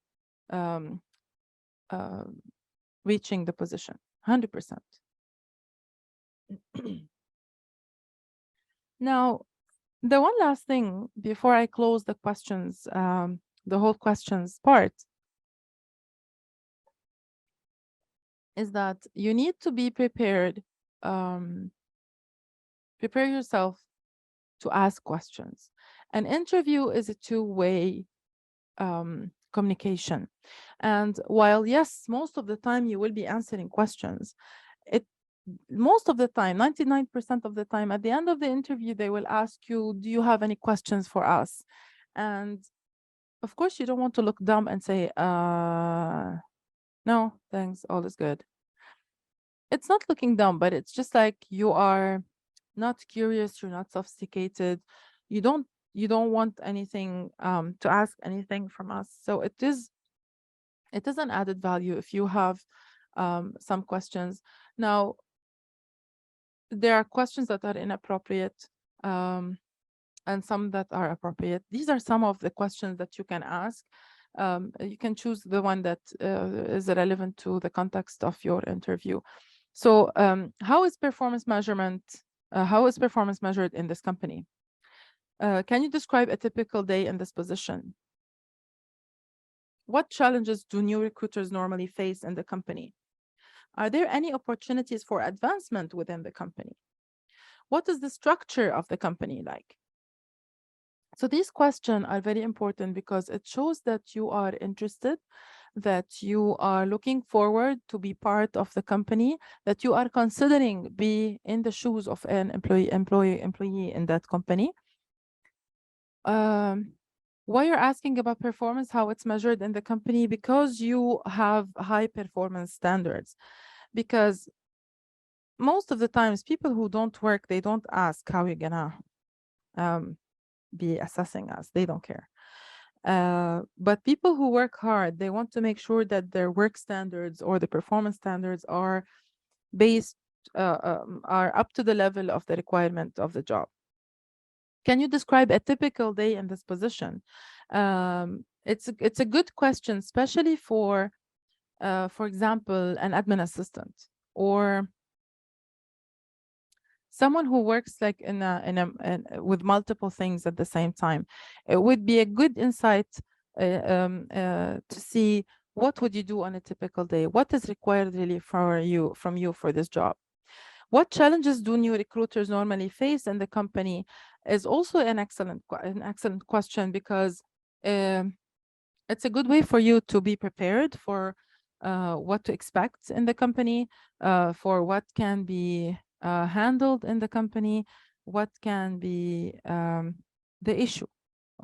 reaching the position. 100%. Now, the one last thing before I close the questions, the whole questions part, is that you need to be prepared. Prepare yourself to ask questions. An interview is a two-way communication. And while, yes, most of the time you will be answering questions, most of the time, 99% of the time, at the end of the interview, they will ask you, do you have any questions for us? And of course, you don't want to look dumb and say, no, thanks, all is good. It's not looking dumb, but it's just like you are not curious, you're not sophisticated, you don't want anything to ask anything from us. So it is an added value if you have some questions. Now, there are questions that are inappropriate and some that are appropriate. These are some of the questions that you can ask. You can choose the one that is relevant to the context of your interview. So how is performance measured in this company? Can you describe a typical day in this position? What challenges do new recruiters normally face in the company? Are there any opportunities for advancement within the company? What is the structure of the company like? So these questions are very important because it shows that you are interested that you are looking forward to be part of the company, that you are considering be in the shoes of an employee in that company. Why you're asking about performance, how it's measured in the company, because you have high performance standards. Because most of the times people who don't work, they don't ask how you're gonna be assessing us. They don't care. But people who work hard, they want to make sure that their work standards or the performance standards are based, are up to the level of the requirement of the job. Can you describe a typical day in this position? It's a good question, especially for example, an admin assistant or someone who works like with multiple things at the same time. It would be a good insight to see what would you do on a typical day? What is required really from you for this job? What challenges do new recruiters normally face in the company is also an excellent question, because it's a good way for you to be prepared for what to expect in the company, for what can be handled in the company, what can be the issue.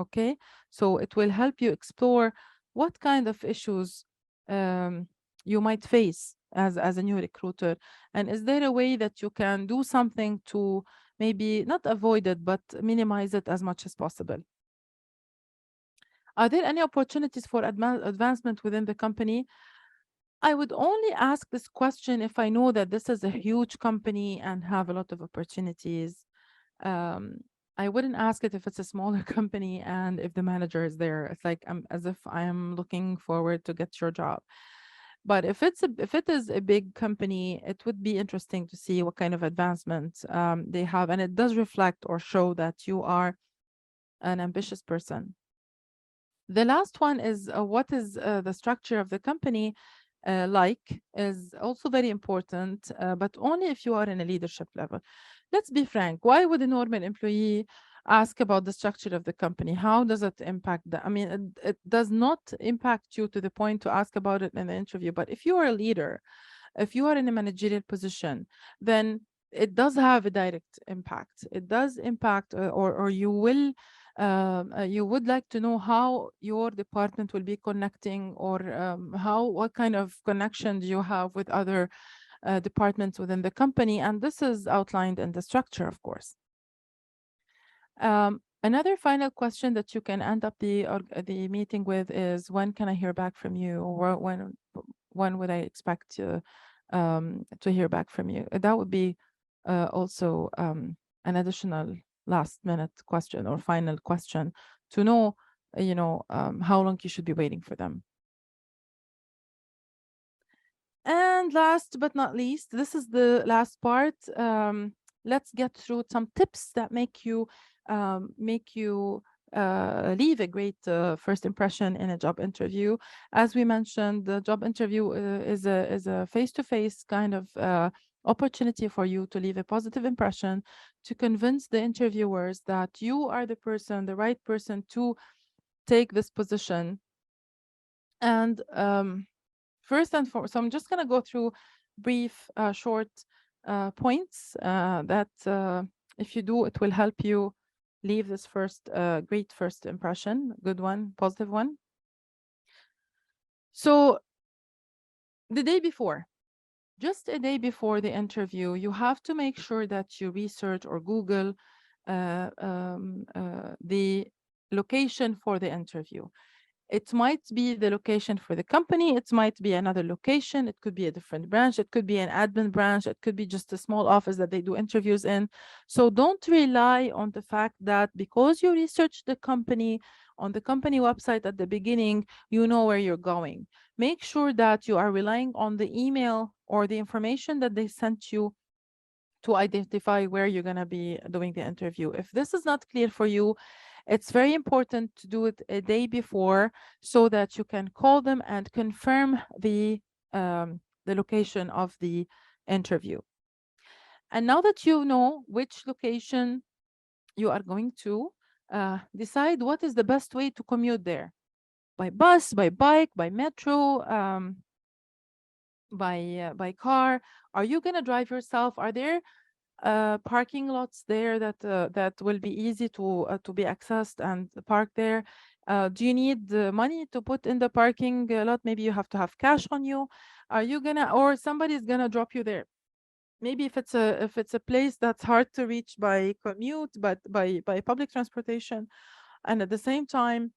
Okay, so it will help you explore what kind of issues you might face as a new recruiter, and is there a way that you can do something to maybe not avoid it but minimize it as much as possible. Are there any opportunities for advancement within the company? I would only ask this question if I know that this is a huge company and have a lot of opportunities. I wouldn't ask it if it's a smaller company and if the manager is there. It's like as if I am looking forward to get your job. But if it is a big company, it would be interesting to see what kind of advancement they have, and it does reflect or show that you are an ambitious person. The last one is what is the structure of the company like is also very important, but only if you are in a leadership level. Let's be frank. Why would a normal employee ask about the structure of the company? How does it impact I mean, it does not impact you to the point to ask about it in the interview. But if you are a leader, if you are in a managerial position, then it does have a direct impact. It does impact, or you will you would like to know how your department will be connecting, or what kind of connections you have with other departments within the company. And this is outlined in the structure, of course. Another final question that you can end up the meeting with is, when can I hear back from you? Or when would I expect to hear back from you? That would be also an additional last minute question or final question to know, how long you should be waiting for them. And last but not least, this is the last part. Let's get through some tips that make you leave a great first impression in a job interview. As we mentioned, the job interview is a face-to-face kind of opportunity for you to leave a positive impression, to convince the interviewers that you are the right person to take this position. And first and foremost, so I'm just going to go through brief, short points that if you do, it will help you leave this great first impression, good one, positive one. So the day before, just a day before the interview, you have to make sure that you research or Google the location for the interview. It might be the location for the company. It might be another location. It could be a different branch. It could be an admin branch. It could be just a small office that they do interviews in. So don't rely on the fact that because you researched the company on the company website at the beginning, you know where you're going. Make sure that you are relying on the email or the information that they sent you to identify where you're going to be doing the interview. If this is not clear for you, it's very important to do it a day before so that you can call them and confirm the location of the interview. And now that you know which location you are going to, decide what is the best way to commute there. by bus, by bike, by metro, by car? Are you gonna drive yourself? Are there parking lots there that will be easy to be accessed and park there? Do you need the money to put in the parking lot? Maybe you have to have cash on you. Are you gonna, or somebody's gonna drop you there? Maybe if it's a place that's hard to reach by commute, but by public transportation, and at the same time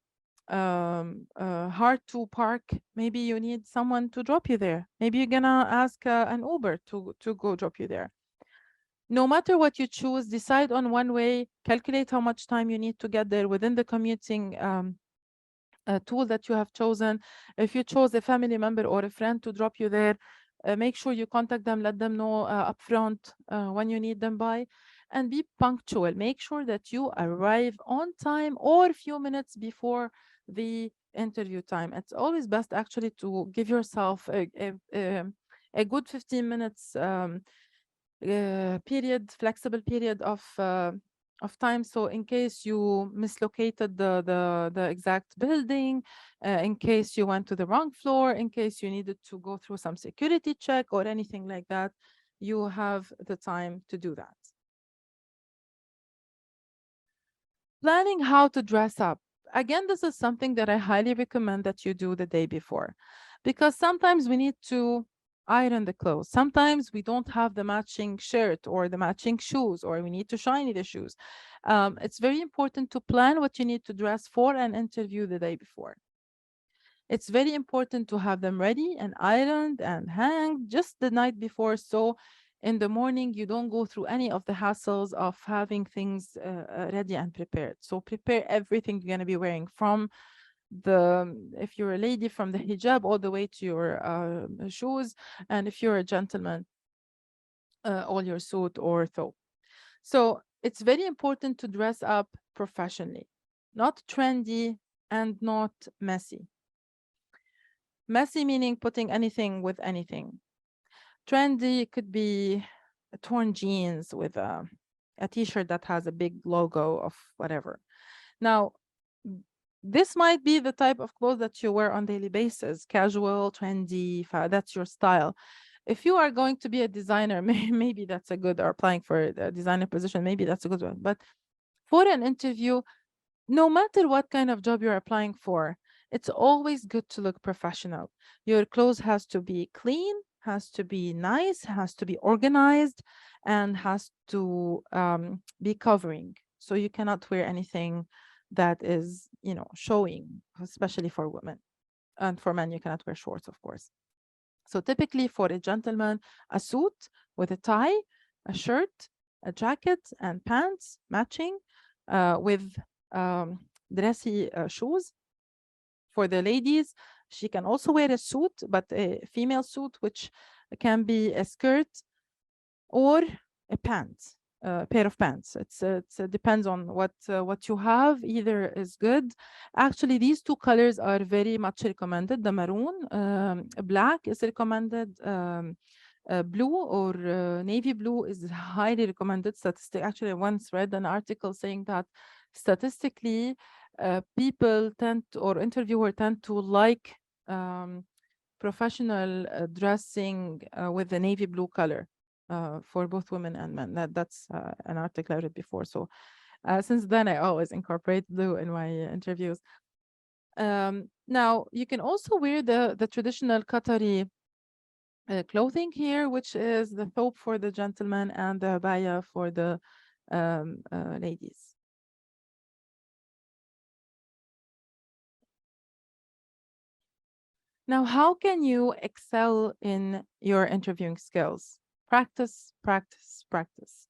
hard to park, maybe you need someone to drop you there. Maybe you're gonna ask an Uber to go drop you there. No matter what you choose, decide on one way, calculate how much time you need to get there within the commuting tool that you have chosen. If you chose a family member or a friend to drop you there, make sure you contact them, let them know upfront when you need them by, and be punctual. Make sure that you arrive on time or a few minutes before the interview time. It's always best actually to give yourself a good 15 minutes period, flexible period of time. So in case you mislocated the exact building, in case you went to the wrong floor, in case you needed to go through some security check or anything like that, you have the time to do that. Planning how to dress up. Again, this is something that I highly recommend that you do the day before, because sometimes we need to iron the clothes. Sometimes we don't have the matching shirt or the matching shoes, or we need to shiny the shoes. It's very important to plan what you need to dress for an interview the day before. It's very important to have them ready and ironed and hanged just the night before. So in the morning, you don't go through any of the hassles of having things ready and prepared. So prepare everything you're going to be wearing, from if you're a lady, from the hijab all the way to your shoes. And if you're a gentleman, all your suit or thobe. So it's very important to dress up professionally, not trendy and not messy. Messy meaning putting anything with anything. Trendy could be torn jeans with a t-shirt that has a big logo of whatever. Now, this might be the type of clothes that you wear on daily basis, casual, trendy, that's your style. If you are going to be a designer, maybe that's a good, or applying for a designer position, maybe that's a good one. But for an interview, no matter what kind of job you're applying for, it's always good to look professional. Your clothes has to be clean, has to be nice, has to be organized, and has to be covering. So you cannot wear anything that is, showing, especially for women. And for men, you cannot wear shorts, of course. So typically for a gentleman, a suit with a tie, a shirt, a jacket, and pants matching with dressy shoes. For the ladies, she can also wear a suit, but a female suit, which can be a skirt or a pants, a pair of pants. It depends on what you have. Either is good. Actually, these two colors are very much recommended. The maroon, black is recommended. Blue or navy blue is highly recommended. Actually, I once read an article saying that statistically, people or interviewer tend to like professional dressing with the navy blue color for both women and men. That's an article I read before. So since then, I always incorporate blue in my interviews. Now, you can also wear the traditional Qatari clothing here, which is the thobe for the gentleman and the abaya for the ladies. Now, how can you excel in your interviewing skills? Practice, practice, practice.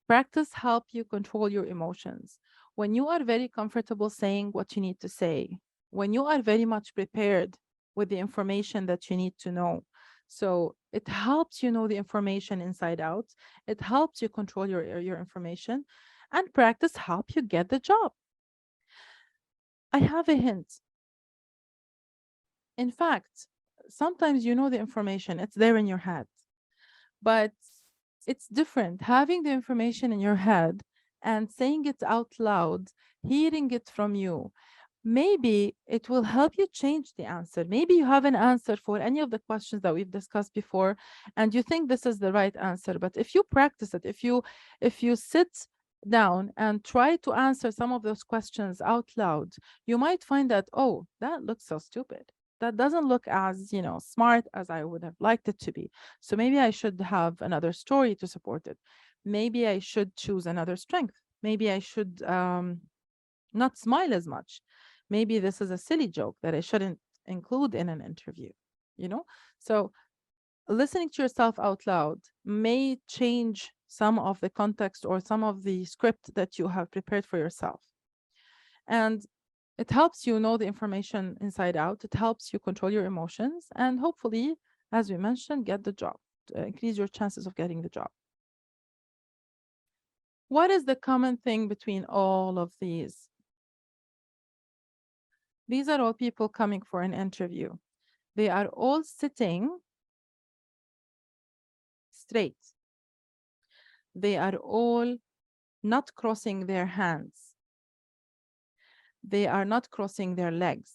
Practice help you control your emotions. When you are very comfortable saying what you need to say, when you are very much prepared with the information that you need to know. So it helps you know the information inside out. It helps you control your information, and practice help you get the job. I have a hint. In fact, sometimes you know the information, it's there in your head, but it's different having the information in your head and saying it out loud, hearing it from you. maybe it will help you change the answer. Maybe you have an answer for any of the questions that we've discussed before, and you think this is the right answer. But if you practice it, if you sit down and try to answer some of those questions out loud, you might find that, oh, that looks so stupid. That doesn't look as, smart as I would have liked it to be. So maybe I should have another story to support it. Maybe I should choose another strength. Maybe I should not smile as much. Maybe this is a silly joke that I shouldn't include in an interview, you know? So listening to yourself out loud may change some of the context or some of the script that you have prepared for yourself. And it helps you know the information inside out. It helps you control your emotions and hopefully, as we mentioned, get the job, increase your chances of getting the job. What is the common thing between all of these? These are all people coming for an interview. They are all sitting straight. They are all not crossing their hands. They are not crossing their legs.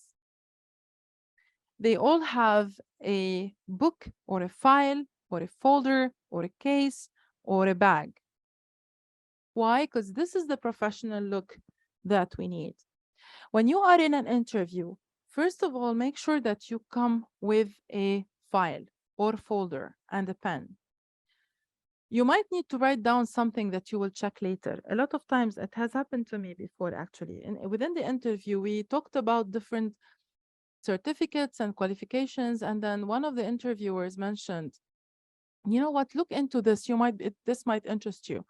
They all have a book or a file or a folder or a case or a bag. Why? Because this is the professional look that we need. When you are in an interview, first of all, make sure that you come with a file or folder and a pen. You might need to write down something that you will check later. A lot of times it has happened to me before, actually. And within the interview, we talked about different certificates and qualifications. And then one of the interviewers mentioned, you know what, look into this. This might interest you.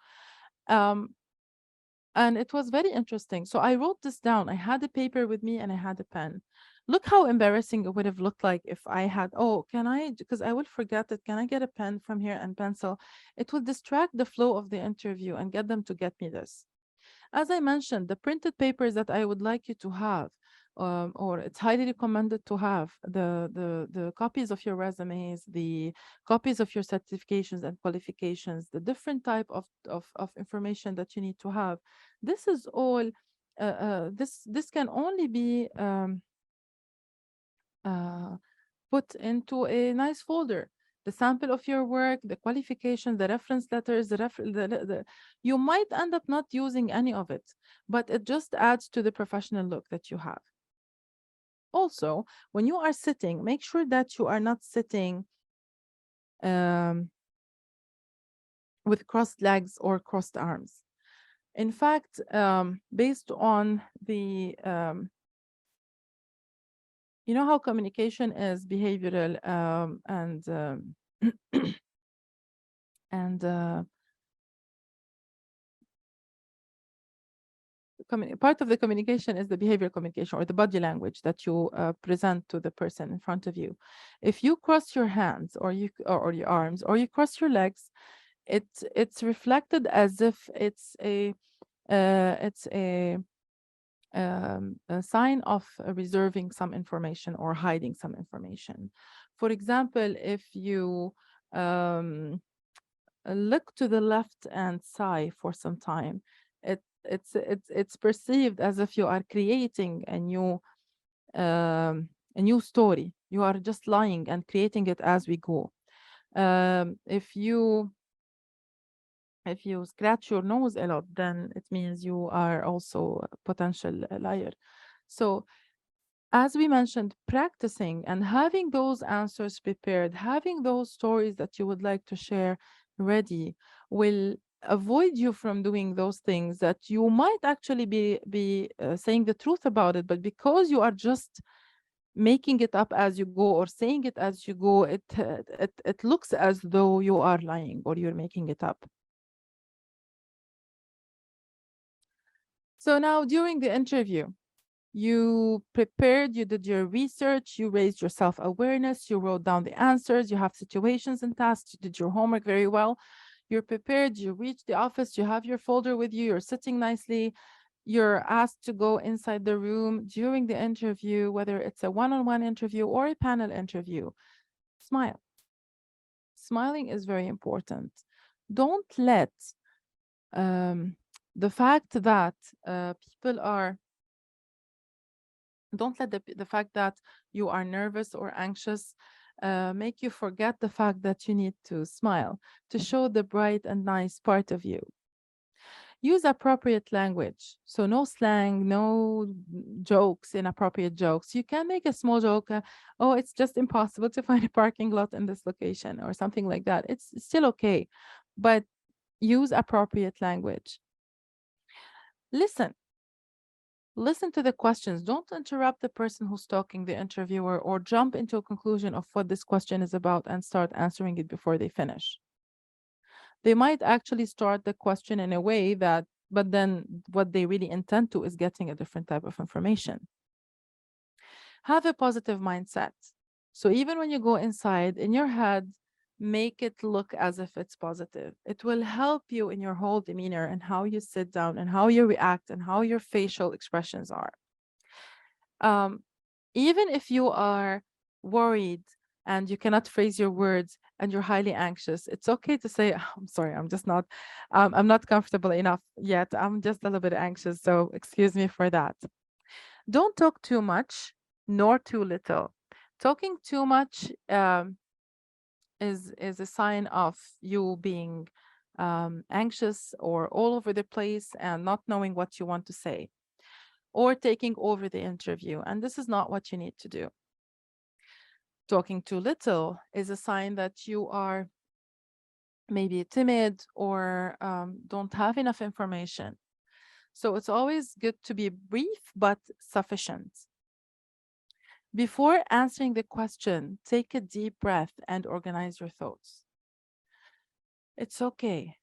And it was very interesting. So I wrote this down. I had a paper with me and I had a pen. Look how embarrassing it would have looked like if I had, because I will forget it. Can I get a pen from here and pencil? It will distract the flow of the interview and get them to get me this. As I mentioned, the printed papers that I would like you to have, or it's highly recommended to have the copies of your resumes, the copies of your certifications and qualifications, the different type of information that you need to have. This is all. This can only be put into a nice folder. The sample of your work, the qualification, the reference letters, you might end up not using any of it, but it just adds to the professional look that you have. Also, when you are sitting, make sure that you are not sitting with crossed legs or crossed arms. In fact, based on the you know how communication is behavioral and part of the communication is the behavior communication or the body language that you present to the person in front of you. If you cross your hands or your arms or you cross your legs, it's reflected as if it's a sign of reserving some information or hiding some information. For example, if you look to the left and side for some time, it's perceived as if you are creating a new story. You are just lying and creating it as we go. If you scratch your nose a lot, then it means you are also a potential liar. So as we mentioned, practicing and having those answers prepared, having those stories that you would like to share ready will avoid you from doing those things that you might actually be saying the truth about it, but because you are just making it up as you go or saying it as you go, it looks as though you are lying or you're making it up. So now during the interview, you prepared, you did your research, you raised your self-awareness, you wrote down the answers, you have situations and tasks, you did your homework very well, you're prepared, you reach the office, you have your folder with you, you're sitting nicely, you're asked to go inside the room during the interview, whether it's a one-on-one interview or a panel interview. Smile. Smiling is very important. Don't let the fact that people are Don't let the fact that you are nervous or anxious make you forget the fact that you need to smile to show the bright and nice part of you. Use appropriate language. So no slang, no jokes, inappropriate jokes. You can make a small joke. Oh, it's just impossible to find a parking lot in this location or something like that. It's still okay, but use appropriate language. Listen. Listen to the questions. Don't interrupt the person who's talking, the interviewer, or jump into a conclusion of what this question is about and start answering it before they finish. They might actually start the question in a way that, but then what they really intend to is getting a different type of information. Have a positive mindset. So even when you go inside, in your head, make it look as if it's positive. It will help you in your whole demeanor and how you sit down and how you react and how your facial expressions are. Even if you are worried and you cannot phrase your words and you're highly anxious, it's okay to say, I'm sorry, I'm not comfortable enough yet. I'm just a little bit anxious. So excuse me for that. Don't talk too much nor too little. Talking too much is a sign of you being anxious or all over the place and not knowing what you want to say, or taking over the interview. And this is not what you need to do. Talking too little is a sign that you are maybe timid or don't have enough information. So it's always good to be brief but sufficient. Before answering the question, take a deep breath and organize your thoughts. It's okay.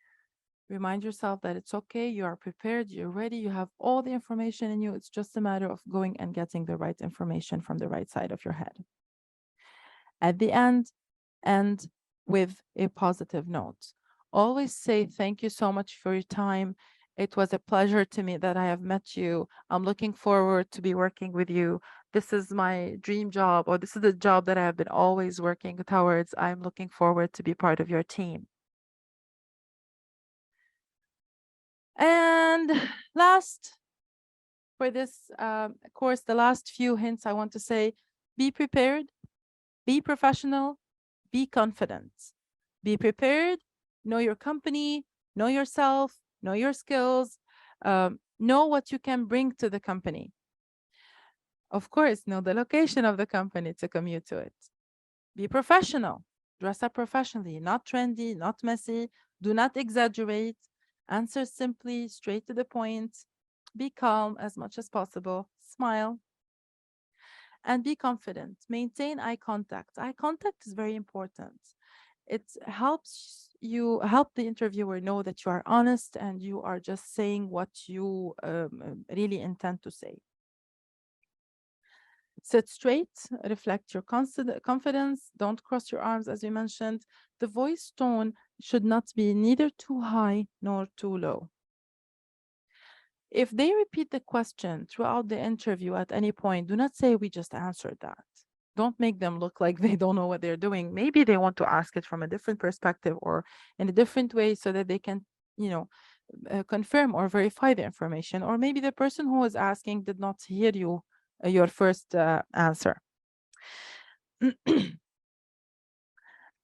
Remind yourself that it's okay. You are prepared. You're ready. You have all the information in you. It's just a matter of going and getting the right information from the right side of your head. At the end with a positive note. Always say thank you so much for your time. It was a pleasure to me that I have met you. I'm looking forward to be working with you. This is my dream job, or this is the job that I have been always working towards. I'm looking forward to be part of your team. And last, for this course, the last few hints I want to say, be prepared, be professional, be confident. Be prepared, know your company, know yourself, know your skills, know what you can bring to the company. Of course, know the location of the company to commute to it. Be professional, dress up professionally, not trendy, not messy, do not exaggerate, answer simply, straight to the point, be calm as much as possible, smile, and be confident. Maintain eye contact. Eye contact is very important. It helps you help the interviewer know that you are honest and you are just saying what you really intend to say. Sit straight, reflect your confidence, don't cross your arms as we mentioned. The voice tone should not be neither too high nor too low. If they repeat the question throughout the interview at any point, do not say we just answered that. Don't make them look like they don't know what they're doing. Maybe they want to ask it from a different perspective or in a different way so that they can, confirm or verify the information. Or maybe the person who was asking did not hear your first answer.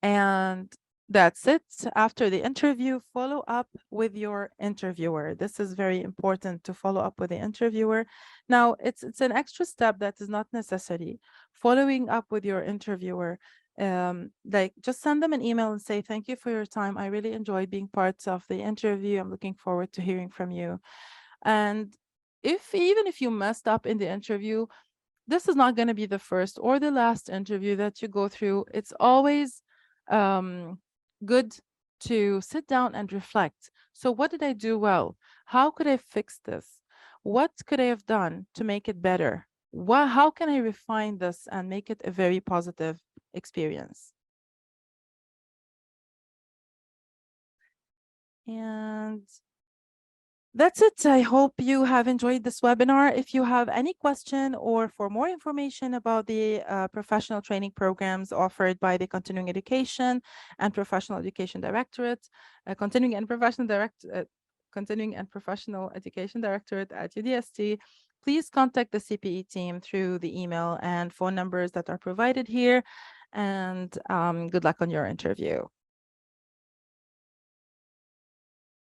And that's it. After the interview, follow up with your interviewer. This is very important to follow up with the interviewer. Now, it's an extra step that is not necessary. Following up with your interviewer, like just send them an email and say, thank you for your time. I really enjoyed being part of the interview. I'm looking forward to hearing from you. And even if you messed up in the interview, this is not going to be the first or the last interview that you go through. It's always good to sit down and reflect. So what did I do well? How could I fix this? What could I have done to make it better? How can I refine this and make it a very positive experience? And that's it. I hope you have enjoyed this webinar. If you have any question or for more information about the professional training programs offered by the Continuing Education and Professional Education Directorate, Continuing and Professional Education Directorate at UDST, please contact the CPE team through the email and phone numbers that are provided here. And good luck on your interview.